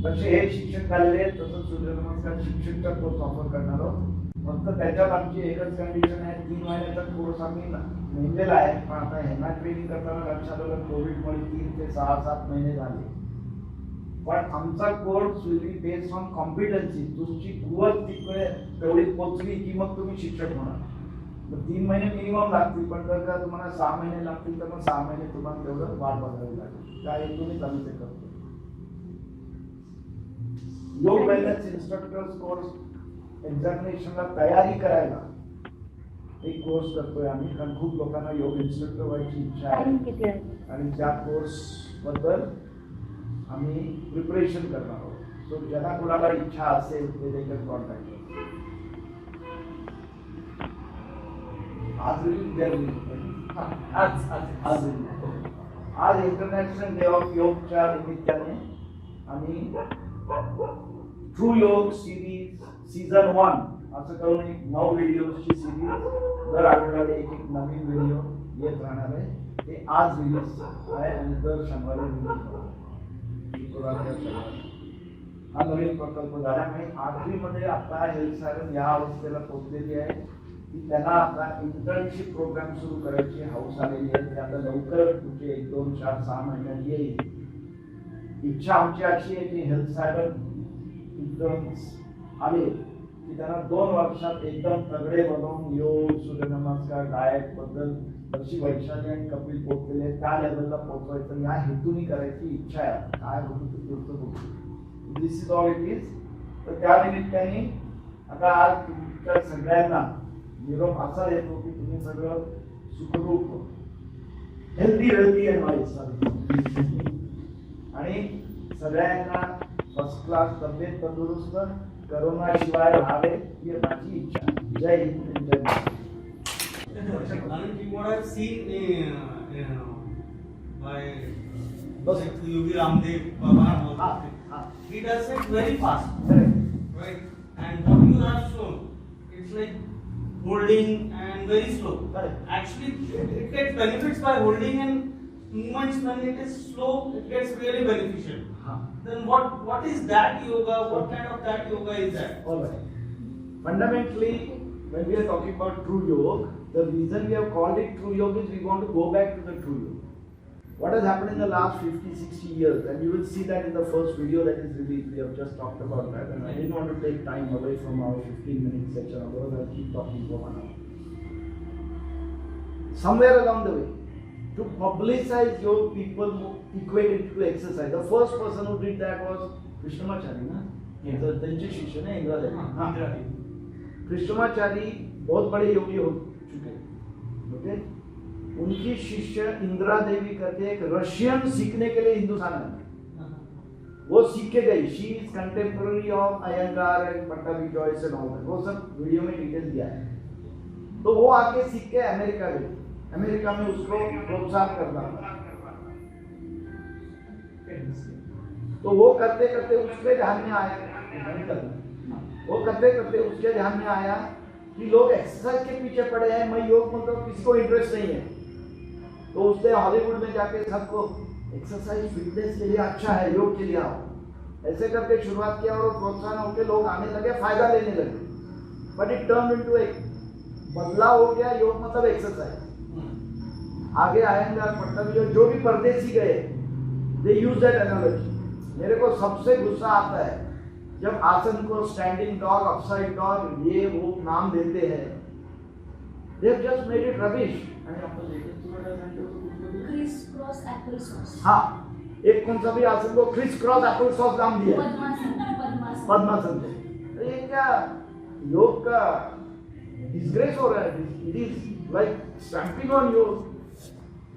जसे हे शिक्षक झालेले आहेत तसं सूर्यनमस्कार शिक्षकचा कोर्स ऑफर करणार आहोत. फक्त त्याच्यात आमची एकच कंडिशन आहे, 3 महिन्याचा कोर्स आम्ही नेमलेला आहे. पण आता ह्यांना ट्रेनिंग करताना लक्षात आलं कोविडमुळे 3 ते 6-7 महिने झाले. पण आमचा course will be based on competency. तुमची कुवत तिकडे तेवढी पोचली की मग तुम्ही शिक्षक होणार. 3 महिने मिनिमम लागतील, पण जर का तुम्हाला 6 महिने लागतील तर मग 6 महिने तुम्हाला तेवढं वाट बघावी लागेल. त्या हेतूनेच आम्ही ते करतो. योग वेलनेस इंस्ट्रक्टर्स कोर्स एक्झामिनेशनला तयारी करायला एक कोर्स करतोय आम्ही, कारण खूप लोकांना योग इन्स्ट्रक्टर व्हायची इच्छा टाइम आहे किती आहे? आणि त्या कोर्स बद्दल आम्ही प्रिपरेशन करणार आहोत. सो ज्यांना कुणाला इच्छा असेल ते देखील कॉन्टॅक्ट आज आज इंटरनॅशनल डे ऑफ योगच्या निमित्ताने आम्ही ट्रू योग सिरीज सीझन 1 असं करून एक 9 व्हिडिओची सिरीज दर आठवड्याला एक नवीन व्हिडिओ येत राहणार आहे. ते आज रिलीज आहे आणि दर शनिवारी रिलीज होणार. हा नवीन प्रकल्प झाल्यामुळे आठवीमध्ये आता हेल्थ सायन्स या अवस्थेला पोहोचलेली आहे की त्यांना आता इंटर्नशिप प्रोग्राम सुरू करायची हौस आलेली आहे. ते आता लवकरच पुढचे 1, 2, 4, 6 महिन्यात येईल. इच्छा आमची अशी आहे की हेल्थ सायन्स इंटर्न्स आले की त्यांना 2 वर्षात एकदम तगडे बनवून योग, सूर्यनमस्कार, डाएट बद्दल जशी वैशाली आणि कपिल पोहोचलेले त्या लेवलला पोहोचवायचं या हेतूने करायची इच्छा आहे. काय होतं ते पुढचं बघू. दिस इज ऑल इट इज. तर त्या निमित्ताने आता आज तुमच्या सगळ्यांना निरोप असा देतो की तुम्ही सगळं सुखरूप हेल्दी एडवाइस आणि सगळ्यांना फर्स्ट क्लास तब्येत तंदुरुस्त करोना शिवाय राहावे ही माझी इच्छा. जय हिंद, जय Maharashtra. What I've seen by Yogi Ramdev, Baba, he does it very fast, right? And what you have shown, it's like holding and very slow. Actually, it gets benefits by holding, and movements when it is slow, it gets really beneficial. Then what is that yoga? What kind of that yoga is that? All right. Fundamentally, when we are talking about true yoga, the reason we have called it true yoga is we want to go back to the true yoga. What has happened in the last 50-60 years, and you will see that in the first video that is released, we have just talked about that, and I didn't want to take time away from our 15-minute section, otherwise I'll keep talking for 1 hour. Somewhere along the way, to publicize yoga, people equated it to exercise. The first person who did that was Krishnamacharya, na? Yeah. त्यांचे शिष्य ने इंदिरा देवी. हाँ. इंदिरा देवी. कृष्णमाचारी बहुत बड़े योगी हो चुके, ओके. उनकी शिष्य इंदिरा देवी करके एक रशियन सीखने के लिए हिंदुस्तान आई. वो सीख के गई. She is contemporary of Iyengar and Pattabhi Jois and all that. वो सब वीडियो में डिटेल दिया है. तो वो आके सीख के अमेरिका गई. अमेरिका में उसको प्रोत्साहन करना था. तो वो करते करते उसके ध्यान में आया, वो करते करते उसके ध्यान में आया कि लोग एक्सरसाइज के पीछे पड़े हैं, मैं योग मतलब किसी को इंटरेस्ट नहीं है. तो उसने हॉलीवुड में जाके सबको एक्सरसाइज फिटनेस के लिए अच्छा है, योग के लिए आओ, ऐसे करके शुरुआत किया और प्रोत्साहन होकर लोग आने लगे, फायदा लेने लगे. बट इट टर्न इनटू एक बदलाव हो गया. योग मतलब एक्सरसाइज. आगे आएंगे पट्टाभी जो भी परदेसी गए, दे यूज दैट एनालॉजी. मेरे को सबसे गुस्सा आता है जब आसन को स्टैंडिंग डॉग, अपसाइड डॉग, ये वो नाम देते हैं. They have just made it rubbish. आणि आपण क्रिस क्रॉस ऍपल सॉस. हाँ, एक कौन सा भी आसन को क्रिस क्रॉस एप्पल सॉस नाम दिया. पद्मासन. पद्मासन. अरे ये क्या योग का डिस्ग्रेस हो रहा है. It is like stamping on योग.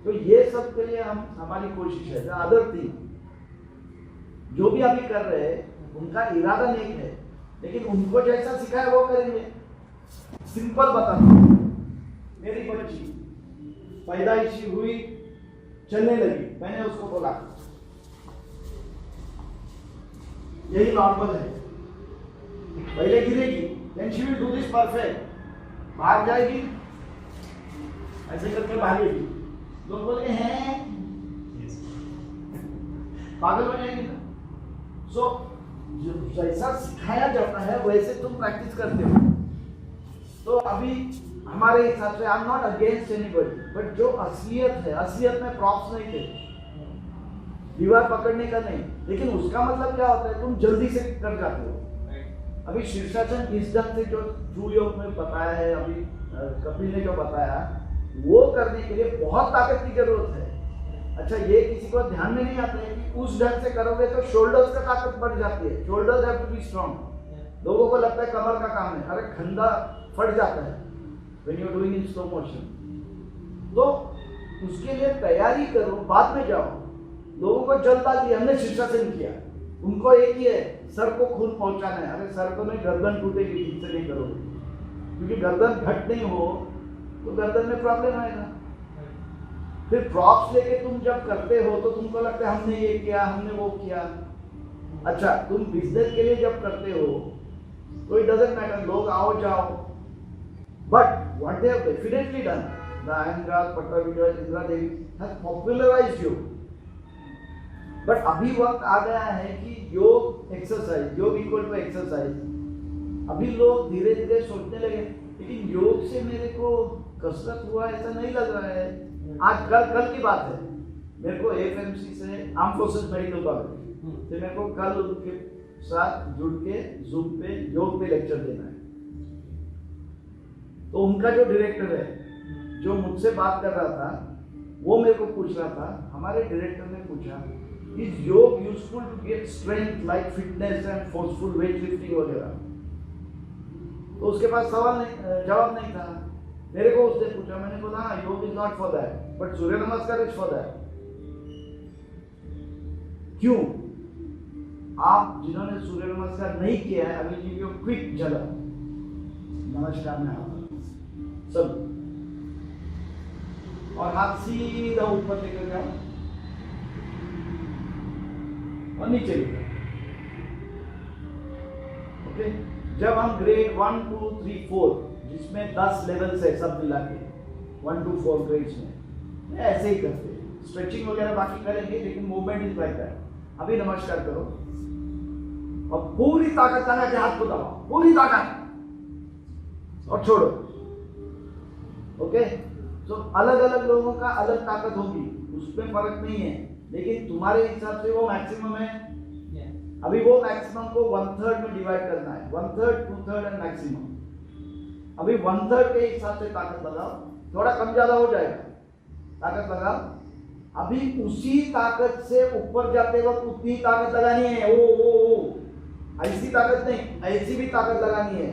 तो ये सब के लिए हमारी कोशिश है. अदर थिंग जो भी अभी कर रहे हैं उनका इरादा नेक है, लेकिन उनको जैसा सिखाया वो करेंगे. सिंपल बताता हूं. मेरी बच्ची पैदाइशी हुई, चलने लगी, मैंने उसको बोला यही नॉर्मल है, पहले गिरेगी, then she will do this perfect. भाग जाएगी, ऐसे करके भागेगी. लोग बोले हैं पागल हो जाएगी ना. सो जैसा सिखाया जाता है वैसे तुम प्रैक्टिस करते हो. तो अभी हमारे हिसाब से I am not against anybody, but जो असलियत है, असलियत में प्रॉप्स नहीं थे, दीवार पकड़ने का नहीं, लेकिन उसका मतलब क्या होता है, तुम जल्दी से कर जाते हो. अभी शीर्षासन इस ढंग से जो ट्रू योग में बताया है, अभी कपिल ने जो बताया, वो करने के लिए बहुत ताकत की जरूरत है. अच्छा, ये किसी को ध्यान में नहीं आता है कि उस ढंग से करोगे तो शोल्डर्स का ताकत बढ़ जाती है। Shoulders have to be strong. लोगों को लगता है कमर का काम है, अरे खंडा फट जाता है when you are doing in slow motion. तो उसके लिए तैयारी करो, बाद में जाओ। लोगों को जल्दबाजी, हमने शीर्षासन किया, उनको एक ही है, सर को खून पहुंचाना है। अरे सर को नहीं, गर्दन टूटेगी ठीक से नहीं करोगे, क्योंकि गर्दन घट नहीं हो तो गर्दन में प्रॉब्लम आएगा। फिर प्रॉप्स लेके तुम जब करते हो तो तुमको लगता है हमने ये किया, हमने वो किया। अच्छा, तुम बिजनेस के लिए जब करते हो तो इट डजंट मैटर, लोग आओ जाओ, but what they have definitely done, the Iyengar, Pattabhiraj, Indira Devi has popularised योग। बट अभी वक्त आ गया है कि योग एक्सरसाइज, योग इक्वल टू एक्सरसाइज। अभी लोग धीरे धीरे सोचने लगे, लेकिन योग से मेरे को कसरत हुआ ऐसा नहीं लग रहा है। आज कल की बात है, मेरे को एफएमसी से, आर्म फोर्सेस मेडिकल कॉलेज से, मेरे को कल उनके साथ जुड़ के जूम पे योग पे लेक्चर देना है। तो उनका जो डायरेक्टर है, जो मुझसे बात कर रहा था, वो मेरे को पूछ रहा था, हमारे डायरेक्टर ने पूछा, is yoga useful to get strength like fitness and forceful weight lifting वगैरह? तो उसके पास जवाब नहीं था। मेरे को उसने पूछा, मैंने बोला हाँ, योग is not for that, but सूर्य नमस्कार इज फॉर दैट। क्यों? आप जिन्होंने सूर्य नमस्कार नहीं किया है, अभी गिव यू क्विक झलक। नमस्कार में आप सब, और हाथ सीधा ऊपर लेकर जाओ और नीचे लेकर। ओके, जब हम ग्रेड 1, 2, 3, 4, जिसमें 10 लेवल्स है सब मिला के, 1 to 4 ग्रेड्स में ऐसे ही करते हैं। स्ट्रेचिंग वगैरह बाकी करेंगे, लेकिन मूवमेंट इज लाइक दैट। अभी नमस्कार करो और पूरी ताकत लगा के हाथ को दबाओ, पूरी ताकत, और छोड़ो। ओके, तो अलग अलग लोगों का अलग ताकत होगी, उसमें फर्क नहीं है, लेकिन तुम्हारे हिसाब से वो मैक्सिमम है। अभी वो मैक्सिमम को 1/3 में डिवाइड करना है, 1/3, 2/3 एंड मैक्सिमम। अभी 1/3 के हिसाब से ताकत लगाओ, थोड़ा कम ज्यादा हो जाएगा, ताकत लगाओ। अभी उसी ताकत से ऊपर जाते वक्त उतनी ताकत लगानी है। ओ ऐसी ताकत नहीं, ऐसी भी ताकत लगानी है।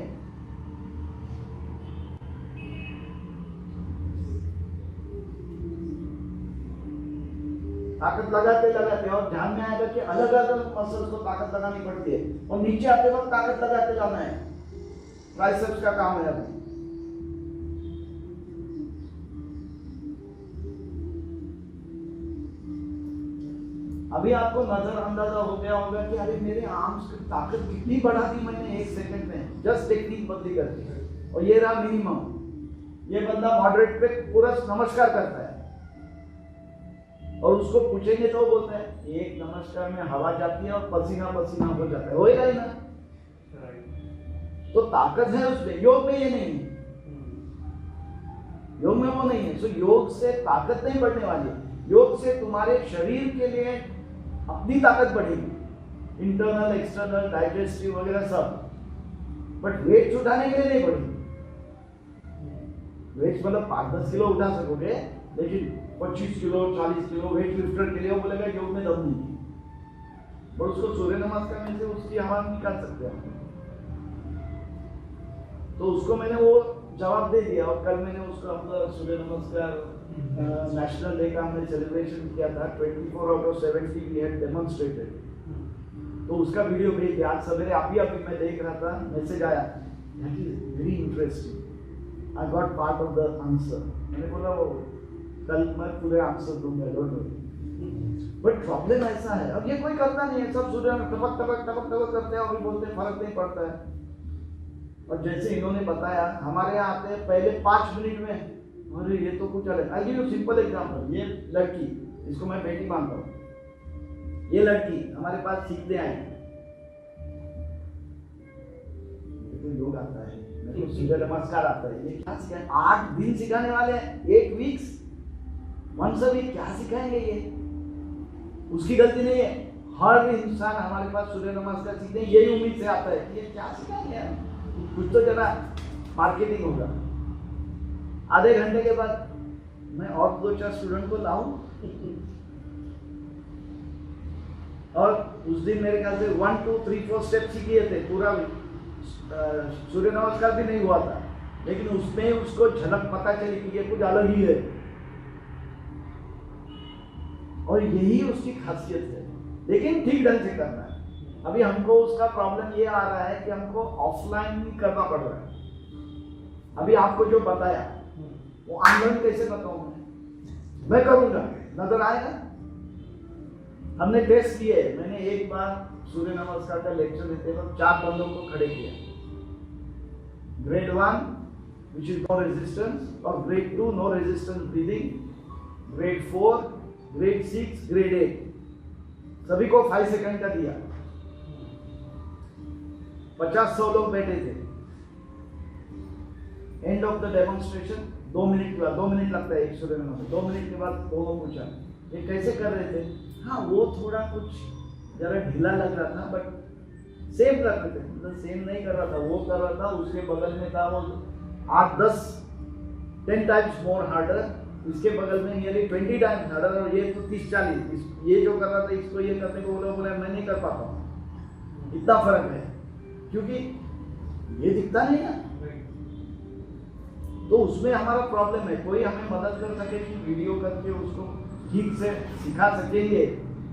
ताकत लगाते लगाते, और ध्यान में आएगा कि अलग अलग मसल्स को ताकत लगानी पड़ती है, और नीचे आते वक्त ताकत लगाते जाना है। ट्राइसेप्स का काम है। अभी आपको नजर अंदाजा हो गया होगा कि अरे मेरे आर्म्स की ताकत कितनी बढ़ा दी मैंने 1 सेकंड में, जस्ट टेक्निक बदली करके। और ये रहा मिनिमम। ये बंदा मॉडरेट पे पूरा नमस्कार करता है, और उसको पूछेंगे तो बोलता है एक नमस्कार में हवा जाती है और पसीना पसीना हो जाता है, होएगा ही ना। तो ताकत है उसमें। योग में ये नहीं है, योग में वो नहीं है। सो योग से ताकत नहीं बढ़ने वाली, योग से तुम्हारे शरीर के लिए अपनी ताकत बढ़ेगी, इंटरनल, एक्सटर्नल, डाइजेस्टिव वगैरह सब। बट वेट उठाने के लिए नहीं बढ़ेगी। वेट मतलब 5-10 किलो उठा सकोगे, लेकिन 25 किलो 40 किलो वेट लिफ्टर के लिए वो बोलेगा योग में दम नहीं है, और उसको सूर्य नमस्कार में से उसकी हवा निकाल सकते हैं। तो उसको मैंने वो जवाब दे दिया, और कल मैंने उसको अपना सूर्य नमस्कार नेशनल डे का हमने सेलिब्रेशन किया था। 24 out of 70 we had demonstrated. तो उसका वीडियो भेज दिया आज सवेरे। अभी मैं देख रहा था, मैसेज आया, that is very interesting, I got part of the answer. मैंने बोला वो कल मैं पूरे आंसर दूंगा, डोंट वरी। बट प्रॉब्लम ऐसा है, अब ये कोई करता नहीं है, सब सूर्य में टपक टपक टपक टपक करते हैं, और भी बोलते हैं फर्क नहीं पड़ता है। और जैसे इन्होंने बताया, हमारे यहाँ आते हैं पहले 5 मिनट में, अरे ये तो कुछ अलग। I give you simple example. ये लड़की, इसको मैं बेटी मानता हूँ, ये लड़की हमारे पास सीखने आई, तो योग आता है, मेरे को सूर्य नमस्कार आता है, ये क्या सिखाए? 8 दिन सिखाने वाले हैं, 8 वीक्स, वंस अ वीक, क्या सिखाएंगे ये? उसकी गलती नहीं है। हर इंसान हमारे पास सूर्य नमस्कार सीखने यही उम्मीद से आता है कि ये क्या सिखाएंगे, कुछ तो जरा मार्केटिंग होगा। आधे घंटे के बाद मैं और 2-4 स्टूडेंट को लाऊं, और उस दिन मेरे ख्याल से 1 2 3 4 स्टेप्स ही किए थे, पूरा सूर्य नमस्कार भी नहीं हुआ था, लेकिन उसमें उसको झलक पता चली कि ये कुछ अलग ही है, और यही उसकी खासियत है। लेकिन ठीक ढंग से करना है। अभी हमको उसका प्रॉब्लम ये आ रहा है कि हमको ऑफलाइन ही करना पड़ रहा है। अभी आपको जो बताया वो ऑनलाइन कैसे बताऊं मैं करूंगा, नजर आएगा। हमने टेस्ट किए, मैंने एक बार सूर्य नमस्कार का लेक्चर देते वक्त 4 बंदों को खड़े किया, grade 1 which is no resistance, और grade 2 no resistance breathing, grade 4, grade 6, grade 8, सभी को 5 सेकंड का दिया। 50-100 लोग बैठे थे। End of the demonstration 2 minute के बाद, 2 मिनट लगता है एक सूर्य नमस्कार, 2 मिनट के बाद दोनों पूछा ये कैसे कर रहे थे। हाँ, वो थोड़ा कुछ जरा ढीला लग रहा था, बट सेम कर रहे थे, मतलब सेम नहीं कर रहा था, वो कर रहा था, उसके बगल में था वो 8-10 टाइम्स मोर हार्डर, इसके बगल में नियरली 20 टाइम्स हार्डर, और ये तो 30-40, ये जो कर रहा था इसको ये करने को बोला मैं नहीं कर पाता हूँ। इतना फर्क है, क्योंकि ये दिखता नहीं है, तो उसमें हमारा प्रॉब्लम है। कोई हमें मदद कर सके कि वीडियो करके उसको ठीक से सिखा सकेंगे,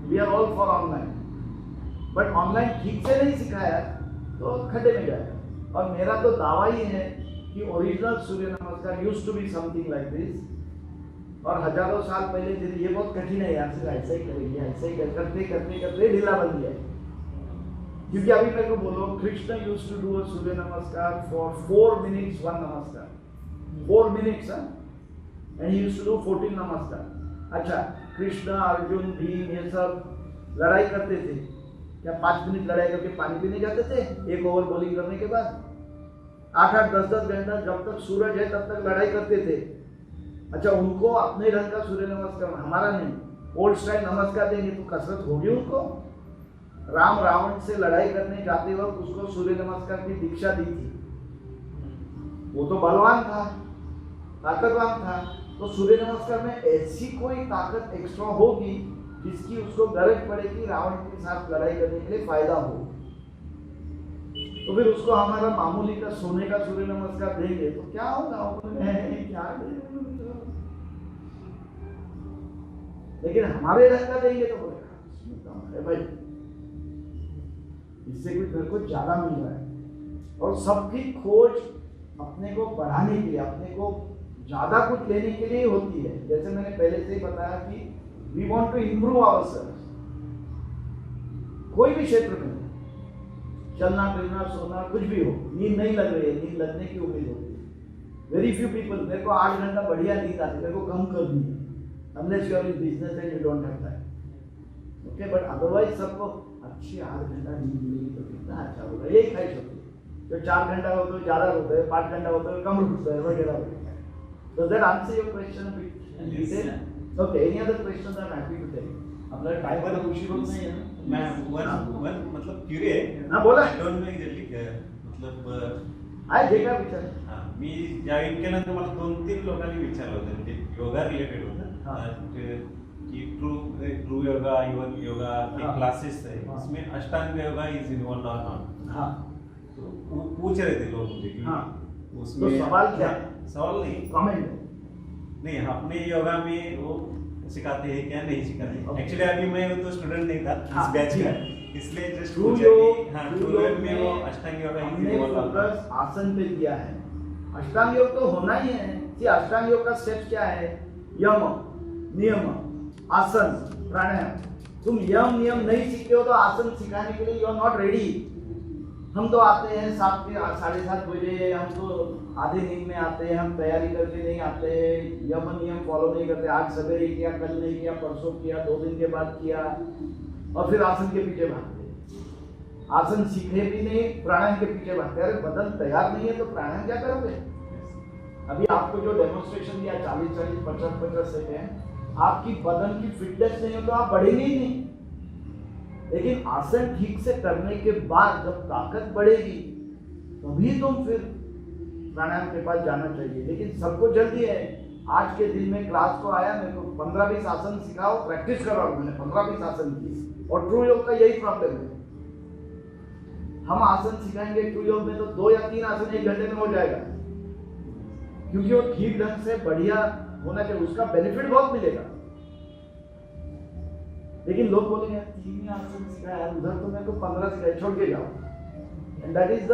we are all for online, but online ठीक से नहीं सिखाया तो खड्डे में जाएगा। और मेरा तो दावा ही है कि original surya namaskar used to be something like this, और हजारों साल पहले ये बहुत कठिन है यार, सिर्फ ऐसा ही करेंगे, ऐसा ही करते करते करते ढीला बन गया। क्योंकि अभी मेरे को बोलो, Krishna used to do a surya namaskar for 4 minutes 1 नमस्कार, 4 minutes, and he used to do 14 नमस्कार। अच्छा, कृष्ण, अर्जुन, भीम ये सब लड़ाई करते थे क्या? 5 मिनट लड़ाई करके पानी पीने जाते थे एक ओवर बॉलिंग करने के बाद? 8-8 10-10 घंटा जब तक सूरज है तब तक लड़ाई करते थे। अच्छा, उनको अपने ढंग का सूर्य नमस्कार, हमारा नहीं, ओल्ड स्टाइल नमस्कार देंगे तो कसरत होगी उनको। राम रावण से लड़ाई करने जाते वक्त उसको सूर्य नमस्कार की दीक्षा दी थी, वो तो बलवान था, ताकतवान था, तो सूर्य नमस्कार में ऐसी कोई ताकत एक्स्ट्रा होगी जिसकी उसको गरज पड़ेगी रावण के साथ लड़ाई करने के लिए फायदा हो, तो फिर उसको हमारा मामूली का सोने का सूर्य नमस्कार देंगे तो क्या होगा? क्या लेकिन हमारे ढंग का देंगे तो बोलेगा भाई इससे कुछ मेरे को ज्यादा मिल रहा है। और सबकी खोज अपने को बढ़ाने के लिए, अपने को ज्यादा कुछ लेने के लिए होती है। जैसे मैंने पहले से ही बताया कि we want to improve ourselves, कोई भी क्षेत्र में, चलना फिरना सोना कुछ भी हो, नींद नहीं लग रही है, नींद लगने की उम्मीद होती है। वेरी फ्यू पीपल, मेरे को 8 घंटा बढ़िया नींद आती है, मेरे को कम कर दी है, unless you are in business end you don't have time, okay, but otherwise सबको अच्छी 8 घंटा नींद मिलेगी तो कितना अच्छा होगा। यही ख्वाहिश होती है। जो 4 घंटा हो तो ज्यादा होता है, 5 घंटा होता है कम होता है वगैरह। Does that answer your question a bit in detail? Okay, any other questions I'm happy to take. अपना टाइम पर उसी वक्त नहीं है। मैं वन मतलब क्यूरियस हाँ बोला। I don't know exactly मतलब आहे जे काय विचार? हां, मी जॉईन केल्यानंतर मला 2-3 लोकांनी विचारलं होतं, म्हणजे योगा रिलेटेड हाँ। होतं कि ट्रू योगा, युवन योगा के हाँ। क्लासेस है, हाँ। इसमें अष्टांग योगा इज इन्वॉल्व और नॉट? हाँ, तो वो पूछ रहे थे लोग मुझे कि हाँ। उसमें तो सवाल क्या है? सवाल नहीं, कमेंट नहीं अपने योगा में वो सिखाते हैं क्या नहीं सिखाते? Okay. एक्चुअली अभी मैं तो स्टूडेंट नहीं था हाँ, इस बैच ठीक का, है। इसलिए जस्ट ट्रू पूछा योग, कि हाँ ट्रू ट्रू योग योग में वो में अष्टांग योगा हमने फोकस आसन पे दिया है। अष्टांग योग तो होना ही है कि अष्टांग योग का स्टेप्स क्या है? यम, नियम, आसन, प्राणायाम। तुम यम नियम नहीं सीखते हो तो आसन सिखाने के लिए यू आर नॉट रेडी। हम तो आते हैं 7 के 7:30 बजे, हम तो आधे नींद में आते हैं, हम तैयारी करके नहीं आते, यम नियम फॉलो नहीं करते। आज सवेरे किया, कल नहीं किया, परसों किया, 2 दिन के बाद किया, और फिर आसन के पीछे भागते। आसन सीखे भी नहीं, प्राणायाम के पीछे भागते। अरे बदन तैयार नहीं है तो प्राणायाम क्या करोगे? अभी आपको जो डेमोन्स्ट्रेशन दिया 40-40, 50-50 सेकेंड, आपकी बदन की फिटनेस नहीं हो तो आप बढ़ेंगे ही नहीं। लेकिन आसन ठीक से करने के बाद जब ताकत बढ़ेगी तभी तुम फिर प्राणायाम के पास जाना चाहिए। लेकिन सबको जल्दी है। आज के दिन में क्लास को आया, मेरे को 15-20 आसन सिखाओ, प्रैक्टिस कराओ। मैंने 15-20 आसन की, और ट्रू योग का यही प्रॉब्लम है। हम आसन सिखाएंगे ट्रू योग में तो 2 या 3 आसन 1 घंटे में हो जाएगा, क्योंकि वो ठीक ढंग से बढ़िया होना चाहिए, उसका बेनिफिट बहुत मिलेगा। लेकिन लोग बोलेंगे 3 ही आसन सिखाया, उधर तो मेरे को 15 सिखाया, छोड़ के जाओ। End that is the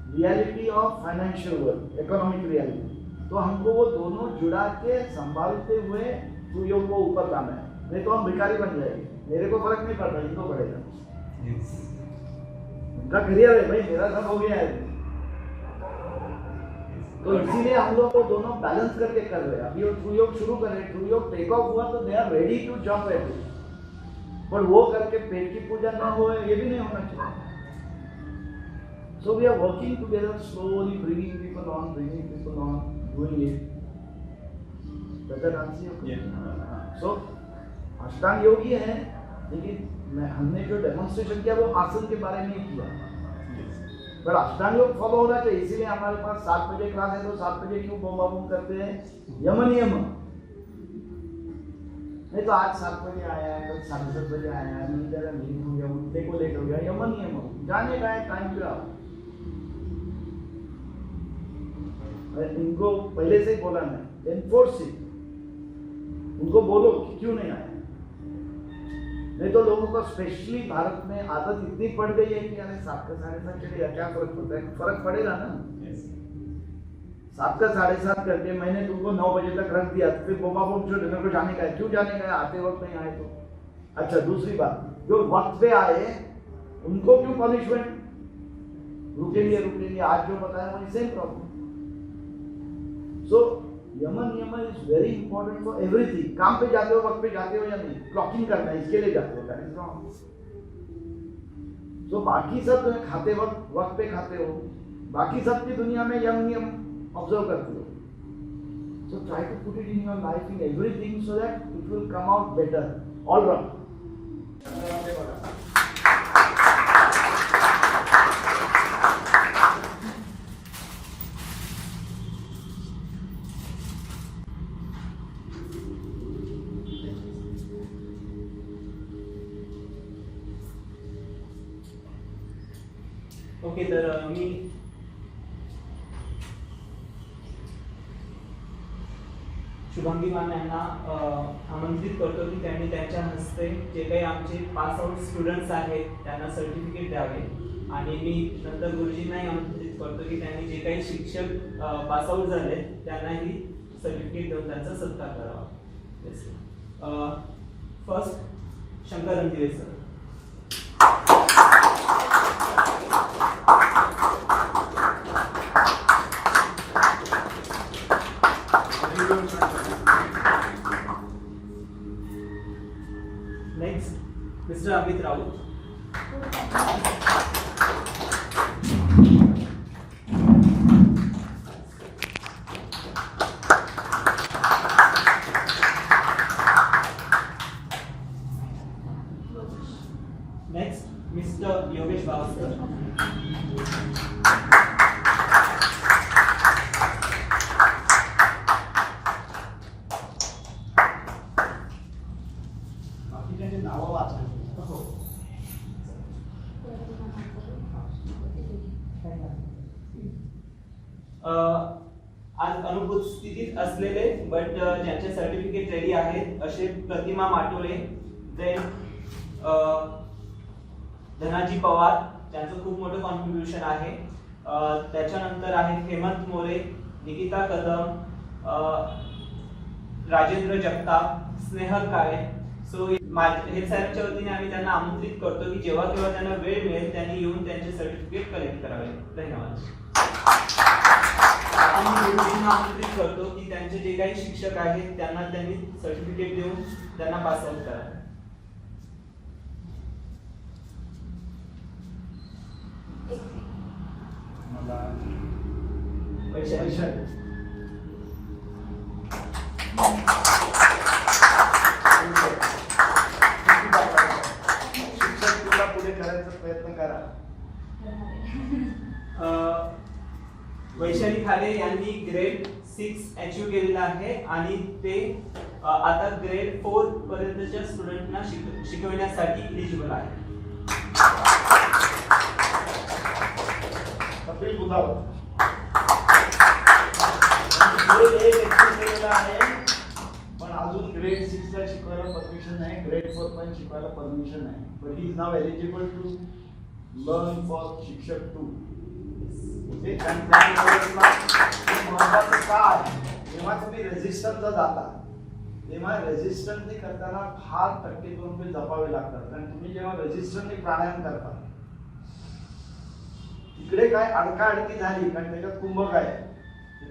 reality of financial world, economic reality. तो हमको वो दोनों जुड़ा के संभालते हुए ट्रू योग को ऊपर लाना है, नहीं तो हम भिखारी बन जाएंगे। मेरे को फर्क नहीं पड़ता, इनको पड़ेगा। उनका करियर है भाई, मेरा सब हो गया है। तो इसीलिए हम लोग को दोनों बैलेंस करके कर रहे हैं। अभी वो ट्रू योग शुरू कर रहे हैं, ट्रू योग टेक ऑफ हुआ तो they are ready to jump at it, पर वो करके पेट की पूजा ना हो, ये भी नहीं होना चाहिए। So we are working together, slowly bringing people on, doing it. Does that answer your question? So अष्टांग योगी है, लेकिन हमने जो डेमोन्स्ट्रेशन किया वो आसन के बारे में ही किया। पर अष्टांग योग फॉलो होना चाहिए, इसीलिए हमारे पास 7 बजे क्लास है, तो 7 बजे क्यों बूम बूम करते हैं? यम नियम। नहीं तो आज 7 बजे आया है, कल 7:30 बजे आया है, नहीं जरा नींद हो गया, उठने को लेट हो गया, यम नियम। जाने का है टाइम पे आओ। इनको पहले से ही बोला ना, एनफोर्स इट, उनको बोलो कि क्यों नहीं आया। नहीं तो लोगों को स्पेशली भारत में आदत इतनी पड़ गई है कि अरे 7 का 7:30 चलेगा, क्या फर्क पड़ता है? फर्क पड़ेगा ना। 7 का 7:30 करके मैंने तुमको 9 बजे तक रख दिया, तो फिर बोमा बोम जो डिनर को जाने का है, क्यों जाने का है? आते वक्त नहीं आए तो। अच्छा, दूसरी बात, जो वक्त पे आए उनको क्यों पनिशमेंट? रुकेंगे। आज जो बताया वही सेम प्रॉब्लम। सो यमन नियमन is very important for everything. काम पे जाते हो, वक्त पे जाते हो या नहीं, क्लॉकिंग करना है, इसके लिए जाते हो, दैट इज रॉन्ग। सो बाकी सब तुम्हें खाते वक्त पे खाते हो, बाकी सब की दुनिया में यम नियम ऑब्जर्व करते हो। So try to put it in your life in everything so that it will come out better all round. Okay, तर मी शुभांगी मॅम यांना आमंत्रित करतो की त्यांनी त्यांच्या हस्ते जे काही आमचे पास आउट स्टुडंट्स आहेत त्यांना सर्टिफिकेट द्यावे, आणि मी नंतर गुरुजींनाही आमंत्रित करतो की त्यांनी जे काही शिक्षक पास आउट झाले त्यांनाही सर्टिफिकेट देऊन त्यांचा सत्कार करावा। First Shankar Randive sir. Next mister Amit Raut. Next mister Yogesh Bhavaskar. आज अनुपस्थितीत असलेले बट ज्यांचे सर्टिफिकेट रेडी आहेत असे प्रतिमा माटोले, देन धनाजी पवार, ज्यांचं खूप मोठं कॉन्ट्रीब्युशन आहे। त्याच्यानंतर आहेत हेमंत मोरे, निकिता कदम, राजेंद्र जगताप, स्नेहल काळे। सो हेल्थ सायन्सच्या वतीने आम्ही त्यांना आमंत्रित करतो की जेव्हा केव्हा त्यांना वेळ मिळेल त्यांनी येऊन त्यांचे सर्टिफिकेट कलेक्ट करावे। धन्यवाद। आम्ही गुरुजींना आमंत्रित करतो की त्यांचे जे काही शिक्षक आहेत त्यांना त्यांनी सर्टिफिकेट देऊन त्यांना पास आउट करावे। शिक्षक तुला पुढे करायचा प्रयत्न करा। वैशाली खाले यांनी ग्रेड 6 अचीव केलेलं आहे आणि ते आता ग्रेड 4 पर्यंतच्या स्टुडंटना शिकवण्यासाठी एलिजिबल आहे. कपिल बुधावत ग्रेड 1 अचीव केलेला आहे, पण अजून ग्रेड 6 ला शिकवायला परमिशन आहे, ग्रेड 4 पण शिकवायला परमिशन आहे. But he is now eligible to learn for शिक्षक 2. ओके, आणि महत्वाचं काय, जेव्हा तुम्ही रेजिस्टरला जाता तेव्हा रेजिस्टरने करताना फार टक्केवारी जपावे लागतात. कारण तुम्ही जेव्हा रेजिस्टरने प्राणायाम करता तिकडे काय अडकाअडकी झाली, कारण त्याच्यात कुंभक आहे,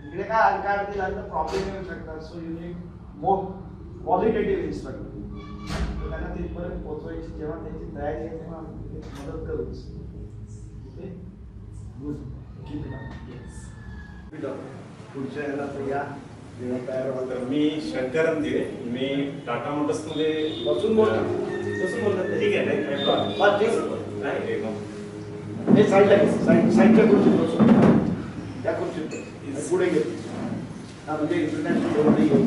तिकडे काय अडकाअडकी झाली तर प्रॉब्लेम येऊ शकतात. So you need more qualitative instructor. त्यांना तिथपर्यंत पोहोचवायची जेव्हा त्यांची तयारी आहे तेव्हा मदत करूच. Okay, good, keep it up. पुढच्या याला तर या जेव्हा तयार व्हाल. तर मी शंकर दिवे, मी टाटा मोटर्स मध्ये बसून बोला. बसून बोलतात. ठीक आहे, नाही हा, ठीक आहे. नाही एक हे साईडला घे, साईडच्या खुर्चीत बसून त्या खुर्चीत बस. पुढे घे. हा, म्हणजे इंटरनॅशनल एवढी घेऊ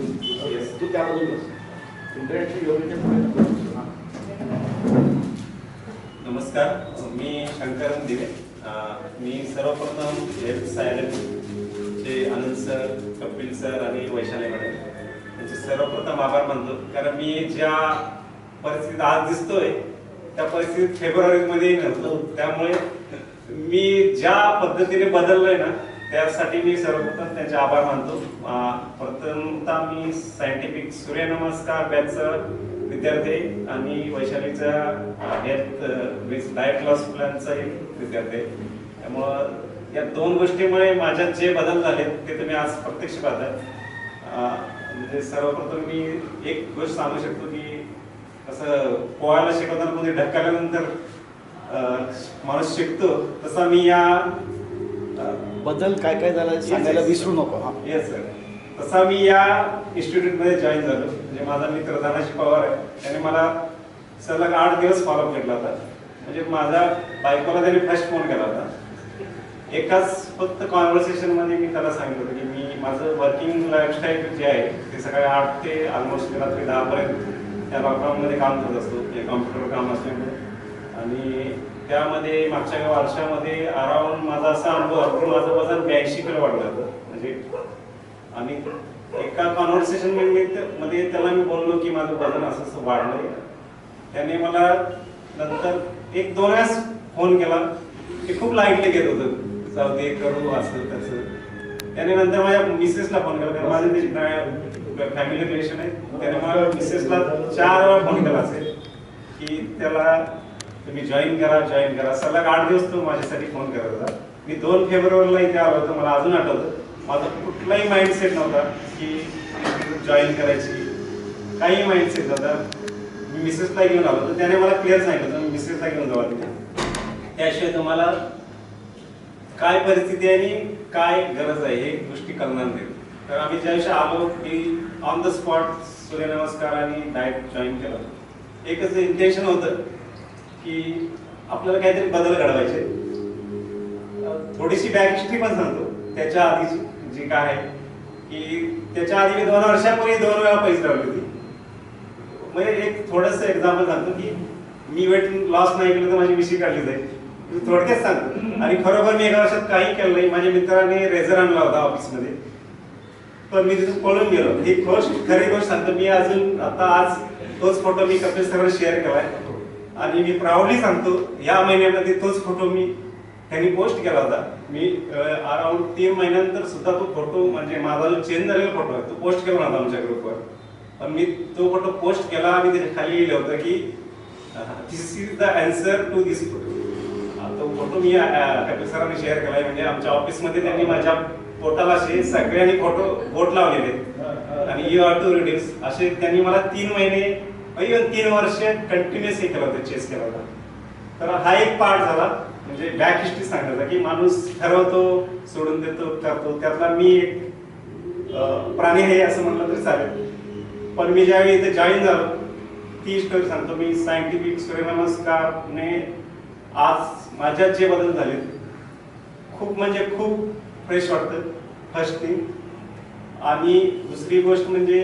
तू त्यामधून बस. इंटरनॅशनल एवढीच्या पुढे नको बसू. हा. नमस्कार, मी शंकर दिवे. मी सर्वप्रथम हेल्थ सायलेंटचे आनंद सर, कपिल सर आणि वैशाली मॅडम यांचे सर्वप्रथम आभार मानतो. कारण मी ज्या परिस्थितीत आज दिसतोय त्या परिस्थितीत फेब्रुवारीमध्ये नव्हतो. त्यामुळे मी ज्या पद्धतीने बदललोय ना त्यासाठी मी सर्वप्रथम त्यांचे आभार मानतो. प्रथमतः मी सायंटिफिक सूर्यनमस्कार बॅचचा विद्यार्थी आणि वैशालीचा हेल्थ विथ डाएट लॉस प्लॅनचा विद्यार्थी. त्यामुळं या दोन गोष्टीमुळे माझ्यात जे बदल झाले ते तुम्ही आज प्रत्यक्ष पाहताय. म्हणजे सर्वप्रथम मी एक गोष्ट सांगू शकतो की असं पोहायला शिकवताना कोणी ढकलल्यानंतर माणूस शिकतो, तसा मी या बदल काय काय झालं सांगायला विसरू नको. हा, येस सर. तसा मी या इन्स्टिट्यूटमध्ये जॉईन झालो. म्हणजे माझा मित्र धनाजी पवार आहे, त्याने मला सलग 8 दिवस फॉलोअप केला होता. म्हणजे माझ्या बायकोला त्याने फर्स्ट फोन केला होता. एकाच फक्त कॉन्व्हर्सेशन मध्ये मी त्याला सांगितलं होतं की मी माझं वर्किंग लाईफस्टाईल जे आहे ते सकाळी 8 ते ऑलमोस्ट रात्री 10 पर्यंत त्या लॉकडाऊनमध्ये काम करत असतो, हे कॉम्प्युटर काम असल्यामुळे. आणि त्यामध्ये मागच्या वर्षामध्ये अराउंड माझा असा अनुभव आहे की माझं वजन 82 किलो वाढलं होतं. म्हणजे आणि एका कॉन्व्हर्सेशन मध्ये त्याला मी बोललो की माझं वजन असं असं वाढलंय. त्याने मला नंतर 1-2 वेळेस फोन केला की खूप लाईटली घेत होतं, जाऊ दे करू असं तसं. त्याने नंतर माझ्या मिसेसला फोन केला, कारण माझं ते फॅमिली रिलेशन आहे. त्याने मला मिसेसला 4 वेळा फोन केला असेल की त्याला तुम्ही जॉईन करा. सलग 8 दिवस तो माझ्यासाठी फोन करत होता. मी 2 फेब्रुवारीला इथे आलो होतो. मला अजून आठवतं, माझा कुठलाही माइंडसेट नव्हता की जॉईन करायची, काही माइंडसेट नव्हता. मी मिसेसला घेऊन आलो होतो. त्याने मला क्लिअर सांगितलं होतं मी मिसेसला घेऊन जावा तिथे, त्याशिवाय तुम्हाला काय परिस्थिती आहे आणि काय गरज आहे हे गोष्टी कळणार नाही. तर आम्ही ज्या दिवशी आलो की ऑन द स्पॉट सूर्यनमस्कार आणि डाएट जॉईन केलं. एकच इंटेन्शन होतं की आपल्याला काहीतरी बदल घडवायचे. थोडीशी बॅक हिस्ट्री पण सांगतो त्याच्या आधीची जी काय आहे की त्याच्या आधी मी 2 वर्षापूर्वी 2 वेळा पैसे लावली होती. म्हणजे एक थोडंसं एक्झाम्पल सांगतो की मी वेट लॉस नाही केलं तर माझी मिशी काढली जाईल, थोडक्यात सांगतो. आणि खरोखर मी 1 वर्षात काही केलं नाही. माझ्या मित्राने रेझर आणला होता ऑफिसमध्ये, पण मी तिथून पळून गेलो. ही खरी गोष्ट सांगतो. मी अजून आज तोच फोटो मी कपिल सरांना शेअर केलाय आणि मी प्राऊडली सांगतो या महिन्यामध्ये तोच फोटो मी त्यांनी पोस्ट केला होता. मी अराउंड 3 महिन्यानंतर सुद्धा तो फोटो, म्हणजे माझा जो चेंज झालेला फोटो आहे तो पोस्ट केला होता आमच्या ग्रुपवर. पण मी तो फोटो पोस्ट केला आणि त्याच्या खाली लिहिलं होतं की this is the answer to this photo. तो फोटो मी कपिल सरांनी शेअर केलाय. म्हणजे आमच्या ऑफिसमध्ये त्यांनी माझ्या पोटाला असे सगळ्यांनी फोटो बोट लावलेले आणि यू आर टू रिड्यूस असे त्यांनी मला 3 महिने इव्हन 3 वर्ष कंटिन्युअस हे केलं होतं, चेस केला होता. तर हा एक पार्ट झाला. म्हणजे बॅक हिस्ट्री सांगायचा की माणूस ठरवतो, सोडून देतो, करतो. त्यातला मी एक प्राणी आहे असं म्हटलं तरी चालेल. पण मी ज्यावेळी इथे जॉईन झालो ती स्टोरी सांगतो. मी सायंटिफिक सूर्यनमस्कारने आज माझ्यात जे बदल झाले खूप म्हणजे खूप फ्रेश वाटतं. फर्स्ट थिंग आणि दुसरी गोष्ट म्हणजे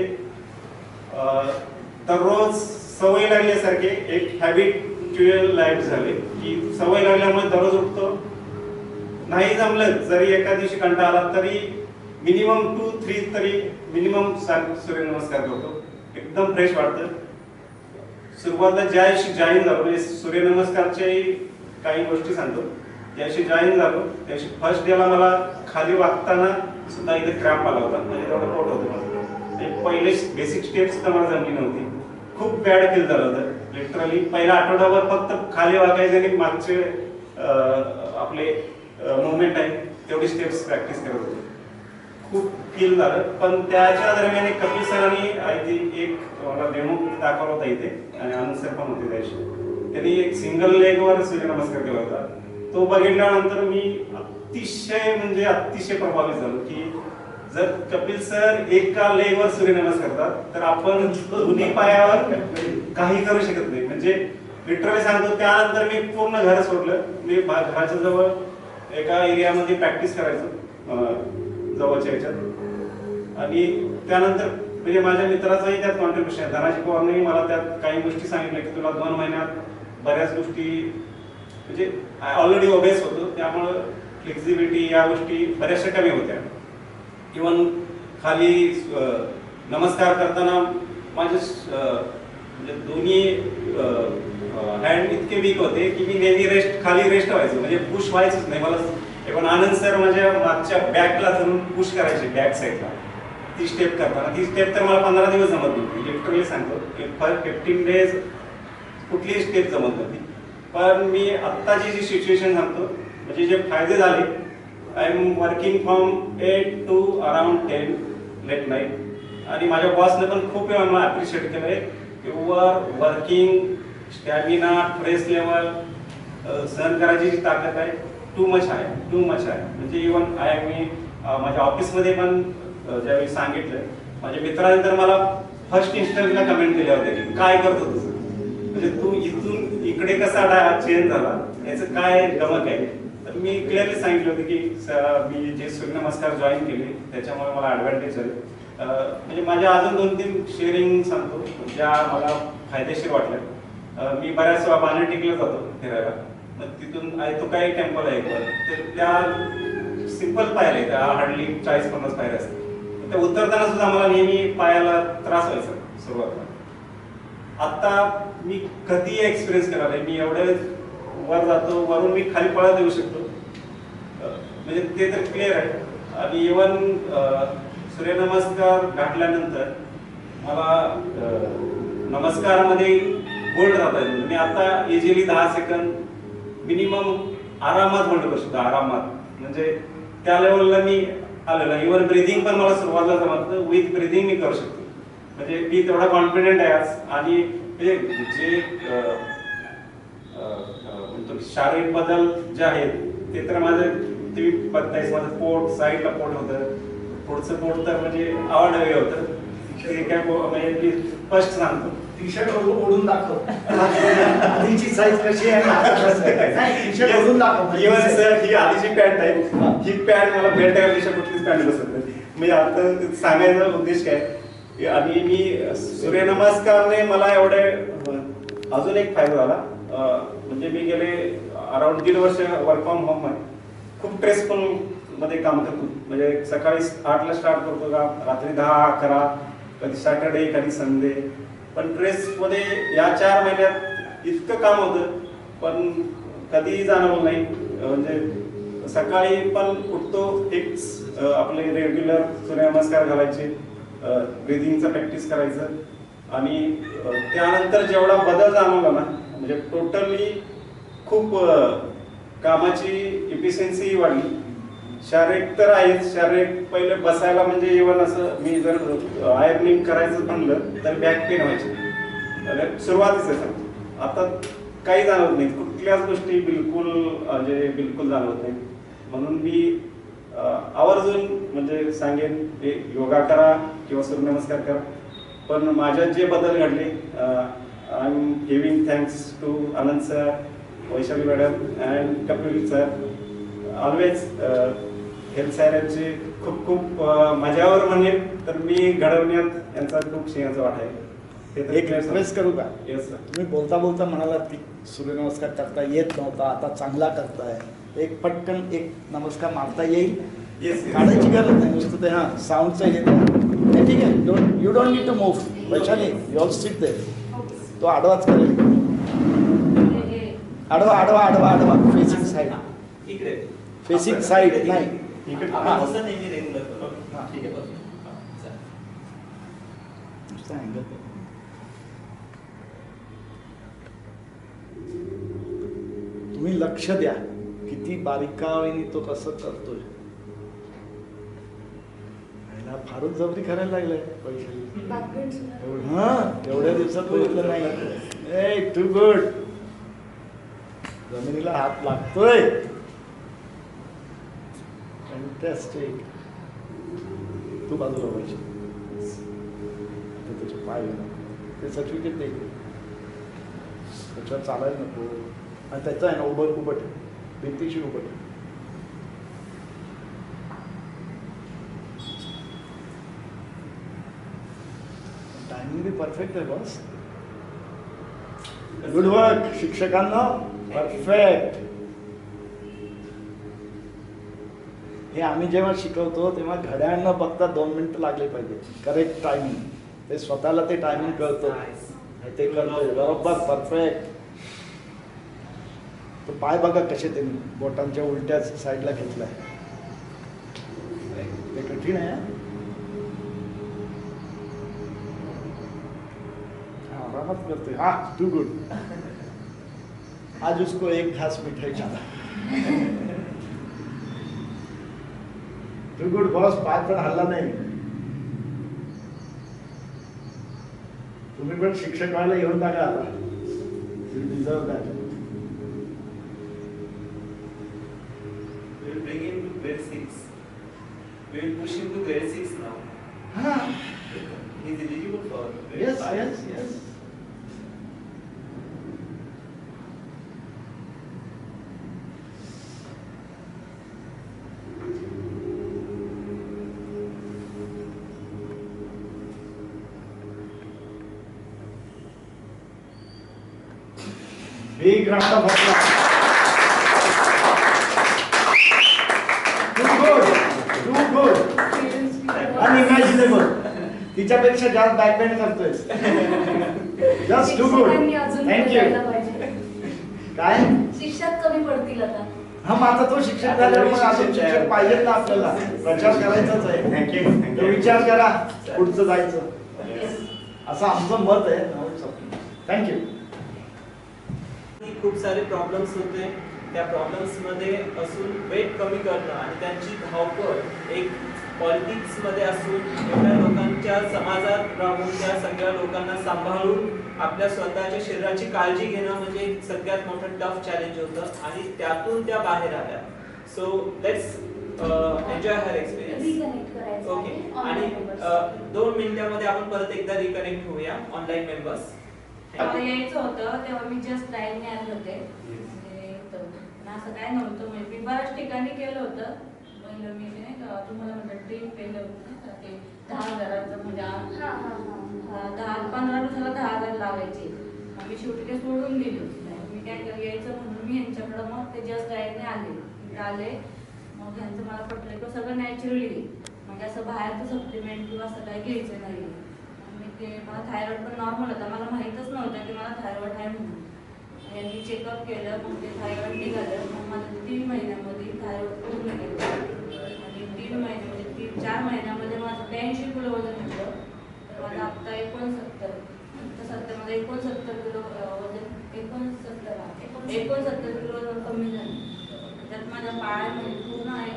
दररोज सवय लागल्यासारखे एक हॅबिच्युअल लाईफ झाले की सवय लागल्यामुळे दररोज उठतो. नाही जमलं जरी एका दिवशी कंटाळा आला तरी मिनिमम 2-3 तरी मिनिमम सूर्यनमस्कार करतो. एकदम फ्रेश वाटतं. सुरुवातीला ज्या दिवशी जॉईन झालो म्हणजे सूर्यनमस्कारच्याही काही गोष्टी सांगतो. ज्या दिवशी जॉईन झालो त्या दिवशी फर्स्ट डेला मला खाली वागताना सुद्धा इथे क्रॅम्प आला होता. म्हणजे तेवढं पोट होतं माझं. पहिले बेसिक स्टेप्स सुद्धा मला जमली नव्हती. खूप बॅड फील झालं होतं लिटरली. पहिला आठवडाभर फक्त खाली वागायचं आणि मागचे आपले मुवमेंट आहे तेवढी स्टेप्स प्रॅक्टिस करत होतो. खूप फील झालं. पण त्याच्या दरम्यान एक कपिल सरांनी आय थिंक एक मला डेमो दाखवला होता इथे आणि आनंद सर पण होते त्याशी. त्यांनी एक सिंगल लेगवर सूर्यनमस्कार केला होता. तो बघितल्यानंतर मी अतिशय प्रभावित झालो की जर कपिल सर एका लेगवर सूर्यनमस्कार करतात तर आपण दोन्ही पायावर काही करू शकत नाही. म्हणजे लिटरली सांगतो त्यानंतर मी पूर्ण घर सोडलं. मी घराच्या जवळ एका एरियामध्ये प्रॅक्टिस करायचो जवळच्या ह्याच्यात. आणि त्यानंतर म्हणजे माझ्या मित्राचंही त्यात कॉन्ट्रीब्युशन आहे. धनाजी पवारने मला त्यात काही गोष्टी सांगितल्या की तुला 2 महिन्यात बऱ्याच गोष्टी म्हणजे ऑलरेडी ओबेस होतो त्यामुळं फ्लेक्झिबिलिटी या गोष्टी बऱ्याचशा कमी होत्या. इवन खाली नमस्कार करताना माझे म्हणजे दोन्ही हँड इतके वीक होते की मी नेहमी खाली रेस्ट व्हायचो. म्हणजे पुश व्हायचंच नाही मला. पण आनंद सर माझ्या मागच्या बॅकला धरून पुश करायचे बॅक साईडला. ती स्टेप करताना ती स्टेप तर मला 15 दिवस जमत नव्हती. लिटरली सांगतो 15 डेज कुठलीही स्टेप जमत नव्हती. पण मी आत्ताची जी सिच्युएशन सांगतो म्हणजे जे फायदे झाले. I am working from 8 to around 10 late night. आणि माझ्या बॉसने पण खूप वेळा मला अप्रिशिएट केलं आहे. Your working stamina stress level सहन करायची जी ताकद आहे टू मच आहे. म्हणजे इवन मी माझ्या ऑफिसमध्ये पण ज्यावेळी सांगितलं माझ्या मित्राने तर मला फर्स्ट इन्स्टन्सला कमेंट केल्या होत्या की काय करतो तुझं म्हणजे तू इथून इकडे कसा चेंज झाला याचं काय गमक आहे. तर मी क्लिअरली सांगितलं होतं की मी जे सूर्यनमस्कार जॉईन केले त्याच्यामुळे मला ॲडव्हान्टेज झाले. म्हणजे माझ्या अजून 2-3 शेअरिंग सांगतो ज्या मला फायदेशीर वाटल्या. मी बऱ्याच वेळा बाणेटिकला जातो फिरायला. मग तिथून तो काही टेम्पल आहे तर त्या सिंपल पायऱ्या आहेत. त्या हार्डली 40-50 पायऱ्या असतात. त्या उतरताना सुद्धा मला नेहमी पायाला त्रास व्हायचा सुरुवातीला. आता मी कधी एक्सपिरियन्स केला नाही. मी एवढे वर जातो वरून मी खाली पळत येऊ शकतो म्हणजे ते तर क्लिअर आहे. आणि इवन सूर्यनमस्कार घातल्यानंतर मला नमस्कारामध्ये होल्ड राहता येईल. मी आता इझिली 10 सेकंद मिनिमम आरामात होल्ड करू शकतो. आरामात म्हणजे त्या लेवलला मी आलेला. इव्हन ब्रिदिंग पण मला सुरुवातीला जमत विथ ब्रिदिंग मी करू शकतो. म्हणजे मी तेवढा कॉन्फिडेंट आहे आज. आणि म्हणजे जे शारीरिक बदल जे आहेत ते तर माझं तुम्ही बघतायच. माझं पोट साईडला पोट होतं. पुढचं पोट तर म्हणजे आवडवे होतं. ते काय म्हणजे मी फर्स्ट सांगतो टी शर्ट ओढून दाखव. आधीची साईज कशी आहे टी शर्ट ओढून दाखव. इव्हन सर ही आधीची पॅन्ट आहे. ही पॅन्ट मला बेल्ट घालण्याच्या कुठलीच पॅन्ट बसत नाही. मी आता सांगायचा उद्देश काय आणि मी सूर्यनमस्कारने मला एवढे अजून एक फायदा झाला. म्हणजे मी गेले अराउंड 1.5 वर्ष वर्क फ्रॉम होम आहे. खूप स्ट्रेसफुल मध्ये काम करतो. म्हणजे सकाळी 8ला स्टार्ट करतो का रात्री 10-11 कधी सॅटर्डे कधी संडे. पण स्ट्रेसमध्ये या 4 महिन्यात इतकं काम होतं पण कधीही जाणवलं नाही. म्हणजे सकाळी पण उठतो फिक्स आपले रेग्युलर सूर्यनमस्कार घालायचे. ब्रिदिंगचं प्रॅक्टिस करायचं. आणि त्यानंतर जेवढा बदल जाणवला ना म्हणजे टोटली खूप कामाची इफिशियन्सी वाढली. शारीरिक तर आहेच. शारीरिक पहिले बसायला म्हणजे इव्हन असं मी जर आयर्निंग करायचं म्हणलं तर बॅक पेन व्हायची सुरुवातीच. आता काही जाणवत नाही. कुठल्याच गोष्टी बिलकुल जाणवत नाही. म्हणून मी आवर्जून म्हणजे सांगेन योगा करा किंवा सूर्यनमस्कार करा. पण माझ्यात जे बदल घडले I am giving thanks to Anand sir, Vaishali madam and Kapil sir. Always health सायरनची खूप खूप माझ्यावर म्हणजे तर मी घडवण्यात यांचा खूप सिंहाचा वाटा आहे. ते तर एक रिक्वेस्ट करू का? Yes sir. तुम्ही बोलता बोलता म्हणालात की सूर्यनमस्कार करता येत नव्हता, आता चांगला करताय. एक पटकन एक नमस्कार मारता येईल? येस काढायची गरज नाही, नुसतं ते हां साऊंडचं हे नाही, ठीक आहे. You don't need to move. Vaishali you all sit there. तो आडवाच करेल. आडवा आडवा आडवा आडवा फेसिंग साईड. इकडे फेसिंग साईड नाही. इकडे आपण जसं नेहमी रेग्युलर करू. हां. ठीक आहे बस. चालेल. नुसतं अँगल कर. तुम्ही लक्ष द्या किती बारीकाईने तो कसं करतोय. ह्याला फारच जबरी करायला लागलाय वैशाली. हां एवढ्या दिवसात बघितलं नाही. ए टू गुड. जमिनीला हात लागतोय. फॅन्टॅस्टिक. तू बाजूला व्हायची त्याचे पाय घेणं ते सर्टिफिकेट दे. त्याच्यावर चालायला नको. आणि त्याचं आहे ना उभट भिंतीशी उभट. टायमिंग बी परफेक्ट आहे बॉस. गुड वर्क शिक्षकांना. परफेक्ट. हे आम्ही जेव्हा शिकवतो तेव्हा घड्याळ न बघता 2 मिनिटं लागले पाहिजे. Correct timing. ते स्वतःला ते टायमिंग कळतं. ते करतोय बरोबर परफेक्ट. तो पाय बघा कसे ते बोटांच्या उलट्या साईडला घेतलाय. ते कठीण आहे. आरामात करतोय. हा टू गुड. आज उसको एक घास मिठाई खाना. Too good boss. पाय पण हल्ला नाही. तुम्ही पण शिक्षक व्हायला येऊन टाका आता. You deserve that. We will bring him to grade 6. We will push him to grade 6 now. हा. He is eligible for grade Yes, 5. yes, yes. Big round of applause. Too good. Too good. Unimaginable. तिच्यापेक्षा जास्त backbend करतोय. Just too good. शिक्षकांनी अजून thank you. करायला पाहिजे. काय? शिक्षक कमी पडतील आता. हा मग आता तो शिक्षक झाल्यावर मग अजून शिक्षक पाहिजेत ना आपल्याला. प्रचार करायचाच आहे. थँक्यू. तो विचार करा पुढचं जायचं असं आमचं मत आहे. थँक्यू. खूप सारे प्रॉब्लेम्स होते. त्या प्रॉब्लेम्स मध्ये असून वेट कमी करणं आणि त्यांची धावपळ एक पॉलिटिक्स मध्ये असून एवढ्या लोकांच्या समाजात राहून त्या सगळ्या लोकांना सांभाळून आपल्या स्वतःच्या शरीराची काळजी घेणं म्हणजे एक सगळ्यात मोठं टफ चॅलेंज होतं आणि त्यातून त्या बाहेर आल्या. So let's enjoy her experience. Reconnect करायचं ओके. आहे आणि online members. 2 मिनिटांमध्ये आपण परत एकदा रिकनेक्ट होऊया ऑनलाईन मेंबर्स. तेव्हा यायचं होतं तेव्हा मी जस्ट डायलने आले होते. म्हणजे होतं. पण असं काय नव्हतं. म्हणजे मी बऱ्याच ठिकाणी केलं होतं. पहिलं मी ते नाही का तुम्हाला म्हटलं ड्रीम केलं होतं नाही का ते 10,000चं म्हणजे 15 दिवसाला 10,000 लावायचे. मग मी शेवटी ते सोडून दिली होती. मी काय केलं यायचं म्हणून मी यांच्याकडं मग ते जस्ट डायलने आले. मग ह्यांचं मला पटलं की सगळं नॅचरली म्हणजे असं बाहेरचं सप्लिमेंट किंवा असं काही घ्यायचं नाही. मी ते मला थायरॉइड पण नॉर्मल होता. मला माहीतच नव्हतं की मला थायरॉइड आहे म्हणून. यांनी चेकअप केलं. मग ते थायरॉइड निघालं. मग मला 3 महिन्यामध्ये थायरॉइड पूर्ण केलं आणि 3 महिने म्हणजे 4 महिन्यामध्ये माझं 83 किलो वजन होतं. तर माझं आत्ता 69. तर सध्या माझं 69 किलो वजन 69 किलो वजन कमी झालं. त्यात माझ्या पायामध्ये पूर्ण आहे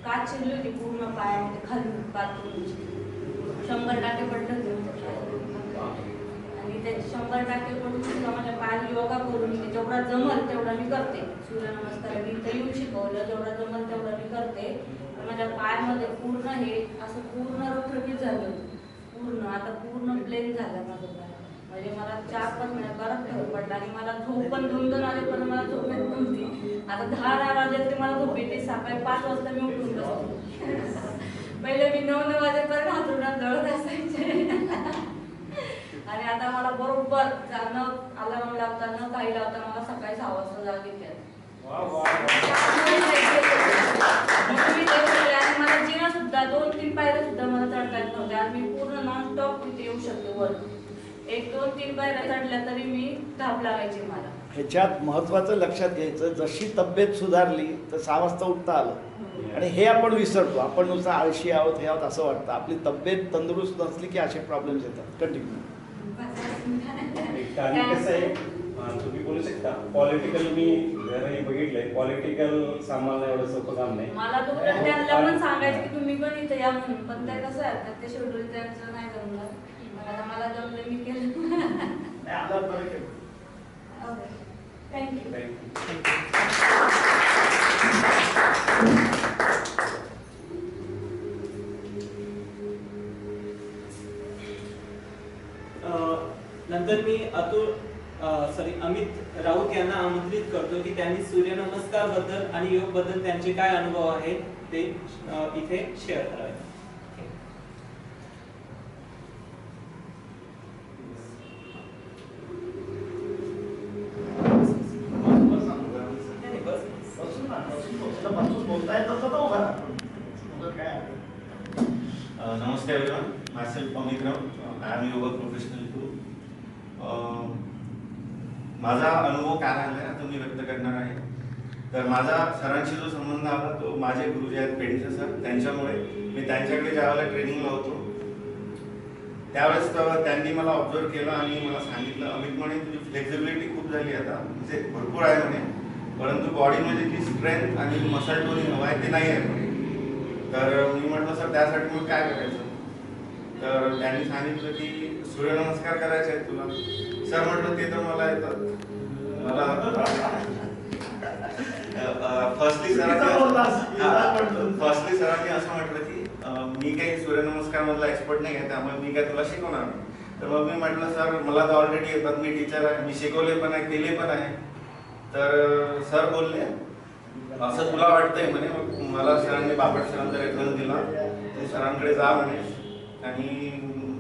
काच शिरली होती पूर्ण पायामध्ये खाली बाथरूमची. 100 टाके पडले होते आणि ते 100 टाके पडून सुद्धा माझ्या पायाला योगा करून मी जेवढा जमल तेवढा मी करते. सूर्यनमस्कार मी इथं येऊन शिकवलं. जेवढा जमल तेवढा मी करते. तर माझ्या पायामध्ये पूर्ण हे असं पूर्ण रखरखीत झालं होतं. पूर्ण आता पूर्ण प्लेन झालं माझं पाय. म्हणजे मला 4-5 महिन्यात बराच फरक पडला आणि मला झोप पण 2-2 वाजेपर्यंत मला झोप येत नव्हती. आता 10-10 वाजले तरी मला झोप येते. सकाळी 5 वाजता मी उठून बसते. पहिले मी 9-9 वाजेपर्यंत हातरुणात दळत असायचे आणि आता मला बरोबर जाणं अलार्म लावताना काही लावता मला सकाळी 6 वाजता जाग येते. आणि मला जिना सुद्धा 2-3 पायऱ्या सुद्धा मला चढता येत नव्हत्या आणि मी पूर्ण नॉनस्टॉप तिथे येऊ शकते वर. 1-2-3 पायऱ्या चढल्या तरी मी धाप लागायची मला. ह्याच्यात महत्त्वाचं लक्षात घ्यायचं, जशी तब्येत सुधारली तर 6 वाजता उठता आलं. आणि हे आपण विसरतो, आपण नुसतं आळशी आहोत हे आहोत असं वाटतं. आपली तब्येत तंदुरुस्त नसली की असे प्रॉब्लेम्स येतात. कंटिन्यू. आणि कसं आहे, तुम्ही बोलू शकता पॉलिटिकल, मी घरही बघितलंय, पॉलिटिकल सांभाळणं एवढं सोपं काम नाही. मला तो त्यांना पण सांगायचं की तुम्ही पण इथे या म्हणून, पण ते कसं आहे ते शेड्यूल त्यांचं नाही जमलं. मग आता मला जमलं मी केलं. थँक्यू. नंतर मी अमित राऊत यांना आमंत्रित करतो की त्यांनी सूर्यनमस्कार बद्दल आणि योग बद्दल त्यांचे काय अनुभव आहेत ते इथे शेअर करावे. Namaste everyone, myself Amit Rao, I am yoga professional too. माझा अनुभव काय राहिला तो मी व्यक्त करणार आहे. तर माझा सरांशी जो संबंध आला तो माझे गुरुजी आहेत पेंडसे सर, त्यांच्यामुळे मी त्यांच्याकडे ज्यावेळेला ट्रेनिंगला होतो त्यावेळेस त्यांनी मला ऑब्झर्व केलं आणि मला सांगितलं, अमित म्हणे तुझी फ्लेक्झिबिलिटी खूप झाली आता, म्हणजे भरपूर आहे म्हणे, परंतु बॉडीमध्ये जी स्ट्रेंथ आणि मसल टोनिंग हवं आहे ते नाही आहे म्हणे. तर मी म्हटलं सर त्यासाठी मग काय करायचं. तर त्यांनी सांगितलं की सूर्यनमस्कार करायचे आहेत तुला. सर म्हटलं ते तर मला येतात. मला फर्स्टली सरांनी असं म्हटलं की मी काही सूर्यनमस्कार मधला एक्सपर्ट नाही आहे, त्यामुळे मी काय तुला शिकवणार नाही. तर मग मी म्हटलं सर मला तर ऑलरेडी येतात, मी टीचर आहे, मी शिकवले पण आहे, केले पण आहे. तर सर बोलले असं तुला वाटतंय म्हणे. मग मला सरांनी बापट सरांचा रेफरन्स दिला, ते सरांकडे जा म्हणे आणि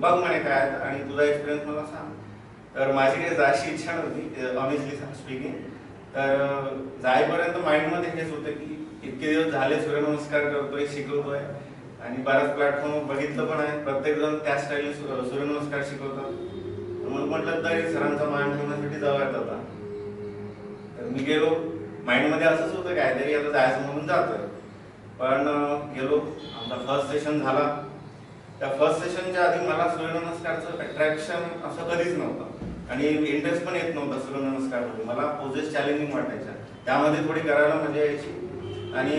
बघ म्हणे काय आणि तुझा एक्सपिरियन्स मला सांग. तर माझी काही जायची इच्छा नव्हती ऑनेस्टली स्पीकिंग. तर जाईपर्यंत माइंडमध्ये हेच होतं की इतके दिवस झाले सूर्यनमस्कार करतोय, शिकवतोय आणि बऱ्याच प्लॅटफॉर्म बघितलं पण आहे, प्रत्येक जण त्या स्टाईलने सूर्यनमस्कार शिकवतात. मग म्हटलं तरी सरांचा माइंड ठेवण्यासाठी जाऊयात आता. तर मी गेलो, माइंडमध्ये असंच होतं काहीतरी आता जायचं म्हणून जातं. पण गेलो, आमचा फर्स्ट सेशन झाला. त्या फर्स्ट सेशनच्या आधी मला सूर्यनमस्कारचं अट्रॅक्शन असं कधीच नव्हतं आणि इंटरेस्ट पण येत नव्हता सूर्यनमस्कारमध्ये. मला पोजेस चॅलेंजिंग वाटायच्या, त्यामध्ये थोडी करायला मजा यायची आणि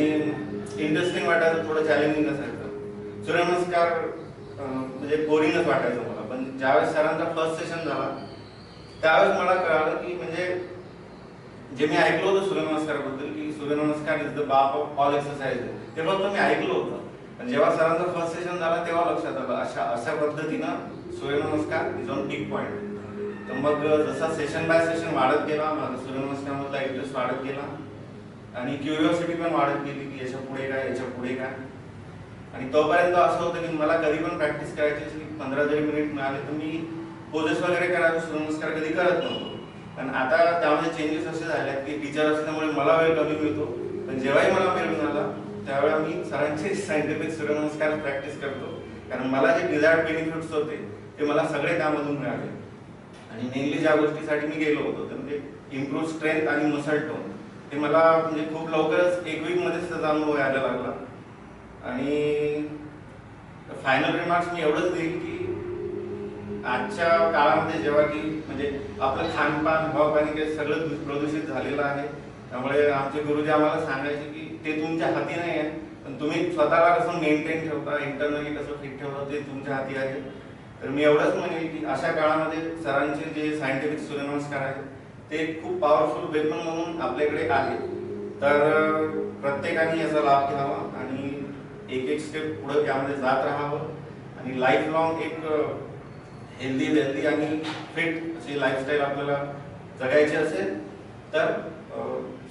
इंटरेस्टिंग वाटायचं, थोडं चॅलेंजिंग असायचं. सूर्यनमस्कार म्हणजे बोरिंगच वाटायचं मला. पण ज्यावेळेस सरांचा फर्स्ट सेशन झाला त्यावेळेस मला कळालं की म्हणजे जे मी ऐकलं होतं सूर्यनमस्काराबद्दल की सूर्यनमस्कार इज द बाप ऑफ ऑल एक्सरसाइज, ते फक्त मी ऐकलं होतं. पण जेव्हा सरांचा फर्स्ट सेशन झाला तेव्हा लक्षात आलं अशा पद्धतीनं सूर्यनमस्कार इज ऑन पीक पॉईंट. तर मग जसा सेशन बाय सेशन वाढत गेला, माझा सूर्यनमस्कारमधला इंटरेस्ट वाढत गेला आणि क्युरिओसिटी पण वाढत गेली की याच्या पुढे काय, याच्या पुढे काय. आणि तोपर्यंत असं होतं की मला कधी पण प्रॅक्टिस करायची असली 15 जरी मिनिट मिळाले तर मी पोजेस वगैरे करायचो, सूर्यनमस्कार कधी करत नव्हतो. पण आता त्यामध्ये चेंजेस असे झाले की टीचर असल्यामुळे मला वेळ कमी मिळतो, पण जेव्हाही मला वेळ मिळाला त्यावेळेला मी सरांचे सायंटिफिक सूर्यनमस्कार प्रॅक्टिस करतो. कारण मला जे डिझायर्ड बेनिफिट्स होते ते मला सगळे त्यामधून मिळाले. आणि मेनली ज्या गोष्टीसाठी मी गेलो होतो तर म्हणजे इम्प्रूव्ह स्ट्रेंथ आणि मसल टोन, ते मला म्हणजे खूप लवकरच 1 वीकमध्येच त्याचा अनुभव यायला लागला. आणि फायनल रिमार्क्स मी एवढंच देईन की आजच्या काळामध्ये जेव्हा की म्हणजे आपलं खानपान हवापाणी सगळं प्रदूषित झालेलं आहे, त्यामुळे आमचे गुरुजी आम्हाला सांगायचे की ते तुमच्या हाती नाही आहे, पण तुम्ही स्वतःला कसं मेंटेन ठेवता, इंटरनली कसं फिट ठेवता ते तुमच्या हाती आहे. तर मी एवढंच म्हणेन की अशा काळामध्ये सरांचे जे सायंटिफिक सूर्यनमस्कार आहेत ते खूप पॉवरफुल वेपन म्हणून आपल्याकडे आहे. तर प्रत्येकाने याचा लाभ घ्यावा आणि एक स्टेप पुढे यामध्ये जात राहावं आणि लाईफ लॉंग एक हेल्दी वेल्दी आणि फिट अशी लाईफस्टाईल आपल्याला जगायची असेल तर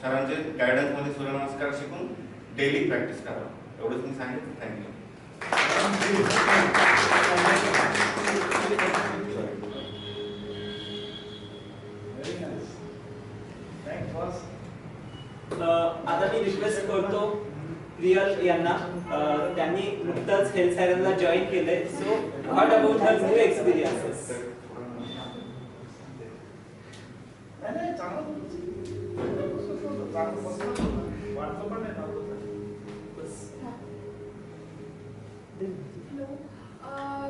सरांचे गायडन्समध्ये सूर्यनमस्कार शिकून डेली प्रॅक्टिस करा. एवढंच मी सांगितलं. Thank you. Very nice. Thanks first. आता मी रिक्वेस्ट करतो प्रियल यांना, त्यांनी नुकतंच हेल्थ सायरनला जॉईन केलंय. So what about her new experiences? नाही चांगलं वाटलं पण नाही नव्हतं.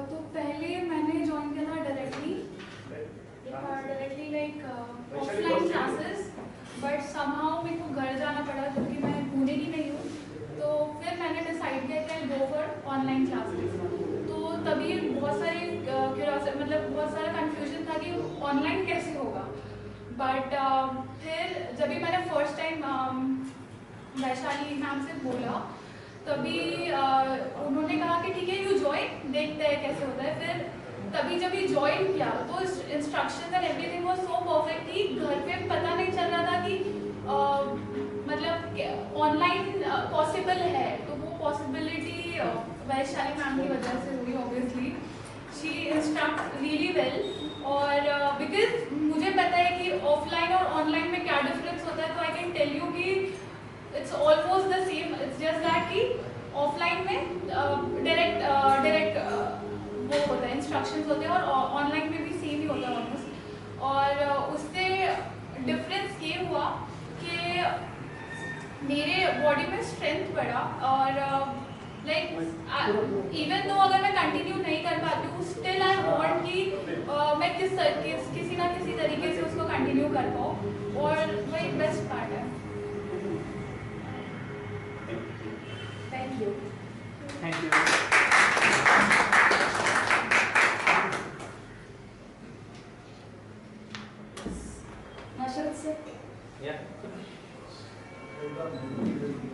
तो पहले मैंने ज्वाइन किया directly like offline classes, but somehow मेरे को घर जाना पड़ा क्योंकि मैं पुणे की नहीं हूँ. तो फिर मैंने डिसाइड किया कि गो फॉर ऑनलाइन क्लासेस. तो तभी बहुत सारी क्यूरियोसिटी, मतलब बहुत सारा कंफ्यूजन था कि ऑनलाइन कैसे होगा. बट फिर जब भी मैंने फर्स्ट टाइम वैशाली मैम से बोला, तभी उन्होंने कहा कि ठीक है यू ज्वाइन, देखते हैं कैसे होता है. फिर तभी जब ये ज्वाइन किया तो instruction end everything was so perfect कि घर पे पता नहीं चल रहा था कि मतलब ऑनलाइन पॉसिबल है. तो वो पॉसिबिलिटी वैशाली मैम की वजह से हुई. ऑब्वियसली शी इंस्ट्रक्ट रियली वेल. और बिकॉज मुझे पता है कि ऑफलाइन और ऑनलाइन में क्या डिफरेंस होता है, तो आई कैन टेल यू कि it's almost the same. It's just that कि ऑफलाइन में डायरेक्ट वो होता है, इंस्ट्रक्शंस होते हैं, और ऑनलाइन में भी सेम ही होता है ऑलमोस्ट. और उससे डिफरेंस ये हुआ कि मेरे बॉडी में स्ट्रेंथ बढ़ा. और लाइक इवन दो अगर मैं कंटिन्यू नहीं कर पाती हूँ, स्टिल आई वांट कि मैं किसी ना किसी तरीके से उसको कंटिन्यू कर पाऊँ. और वही बेस्ट पार्ट है. Thank you. Thank you. नशरत से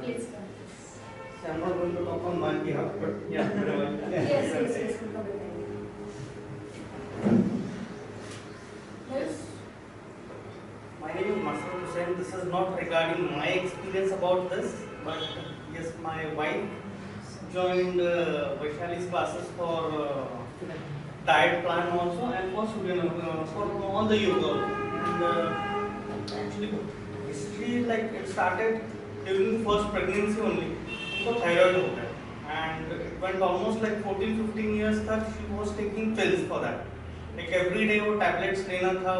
Yes, sir. So I'm not going to talk on my behalf, but yeah. Yes, yes, yes. Yes. My name is Masroor Hussain. This is not regarding my experience about this, but yes, my wife joined Vaishali's classes for diet plan also, and for for all the yoga. And actually, history like it started during the first pregnancy only. So thyroid हो गया, and it went almost like 14-15 years तक she was taking pills for that. Like every day वो tablets लेना था,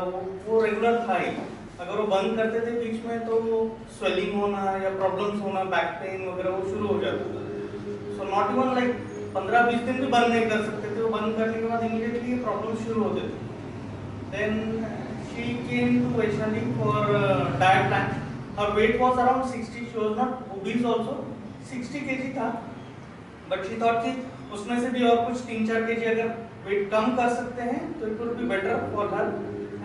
वो regular था ही. अगर वो बंद करते थे बीच में तो swelling होना या problems होना, back pain वगैरह वो शुरू हो जाता था. So not even like 15-20 दिन भी बंद नहीं कर सकते थे. वो बंद करने के बाद immediately ये problems शुरू होते थे. Then she came to Vaishali for diet plan. Her weight was around 60. She was not obese also. 60 kg था, but she thought कि उसमें से भी और कुछ 3-4 kg अगर weight कम कर सकते हैं तो it would be better for her.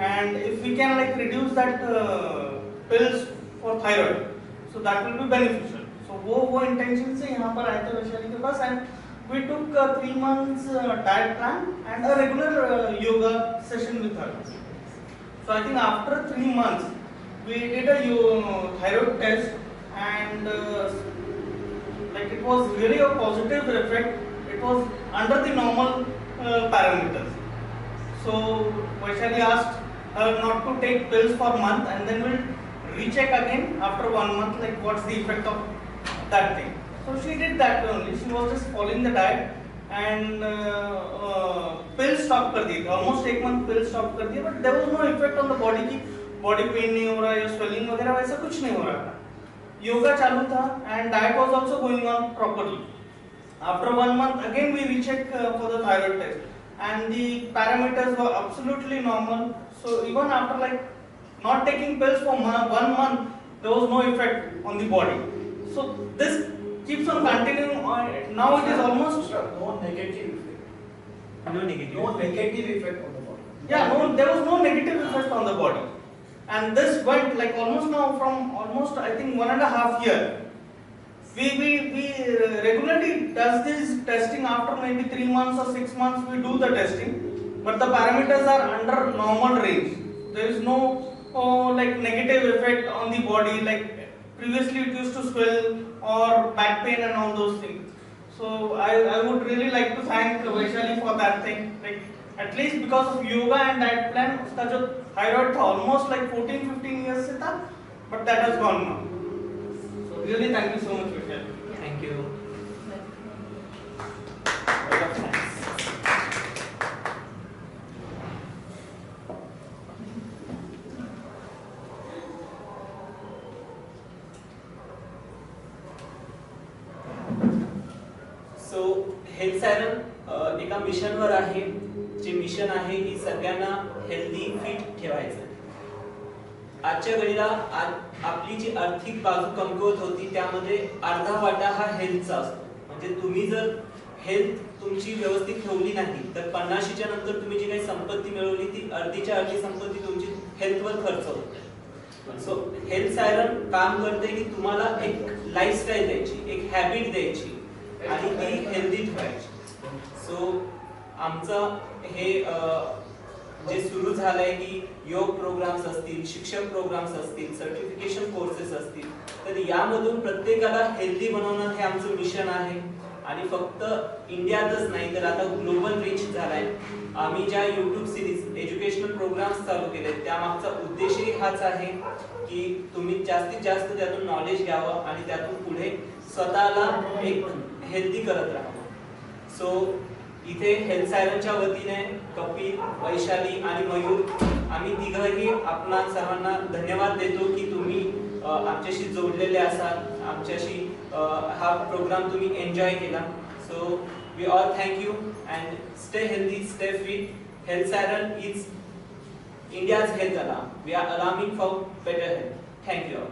And if we can like reduce that pills for thyroid, so that will be beneficial. So वो intention से यहाँ पर आए थे वैशाली के pass, and we took 3 months diet plan and a regular yoga session with her. So I think after 3 months we did a thyroid test, and like it was really a positive effect. It was under the normal parameters. So Vaishali asked her not to take pills for a month, and then we'll recheck again after 1 month, like what's the effect of that thing. So she did that only. She was just following the diet, and pills stop कर दिए थे. Almost 1 month pills stop कर दिए, but there was no effect on the body की body pain नहीं हो रहा या swelling वगैरह वैसा कुछ नहीं हो रहा था. Yoga चालू था, and diet was also going on properly. After 1 month again we recheck for the thyroid test, and the parameters were absolutely normal. So even after like not taking pills for 1 month, there was no effect on the body. So this keeps on continuing on. Now it is almost No negative effect. No negative. No negative effect on the body. yeah, no, there was no negative effect on the body. And this went like almost now from almost I think 1.5 year. We regularly does this testing after maybe 3 months or 6 months. We do the testing, but the parameters are under normal range. There is no like negative effect on the body, like previously it used to swell or back pain and all those things. So I would really like to thank Vaishali for that thing. Like at least because of yoga and diet plan, उसका जो thyroid था almost like 14-15 years से था, but that has gone now. So really thank you so much, Vaishali. Thank you. So health siren एका मिशनवर आहे, जे mission आहे की सगळ्यांना हेल्दी फिट ठेवायचं. आजच्या घडीला आपली जी आर्थिक बाजू कमकुवत होती त्यामध्ये अर्धा वाटा हा हेल्थचा असतो. म्हणजे तुम्ही जर हेल्थ तुमची व्यवस्थित ठेवली नाही तर 50च्या नंतर तुम्ही जी काही संपत्ती मिळवली ती अर्धीच्या अर्धी संपत्ती तुमची हेल्थवर खर्च होते. सो हेल्थ सायरन काम करते की तुम्हाला एक लाईफस्टाईल द्यायची, एक हॅबिट द्यायची आणि ती हेल्दी ठेवायची. सो आमचं हे जे सुरू झालंय की योग प्रोग्राम्स असतील, शिक्षक प्रोग्राम्स असतील, सर्टिफिकेशन कोर्सेस असतील, तर यामधून प्रत्येकाला हेल्दी बनवणं हे आमचं मिशन आहे. आणि फक्त इंडियातच नाही तर आता ग्लोबल रीच झालाय. आम्ही ज्या YouTube सिरीज एज्युकेशनल प्रोग्राम्स चालू केले त्यामागचा उद्देशही हाच आहे की तुम्ही जास्तीत जास्त त्यातून नॉलेज घ्यावं आणि त्यातून पुढे स्वतःला एक हेल्दी करत राहावं. सो इथे हेल्थ सायरनच्या वतीने कपिल, वैशाली आणि मयूर आम्ही तिघही आपणा सर्वांना धन्यवाद देतो की तुम्ही आमच्याशी जोडलेले असाल, आमच्याशी हा प्रोग्राम तुम्ही एन्जॉय केला. So we all thank you and stay healthy, stay fit. Health siren is India's health alarm. We are alarming for better health. Thank you all.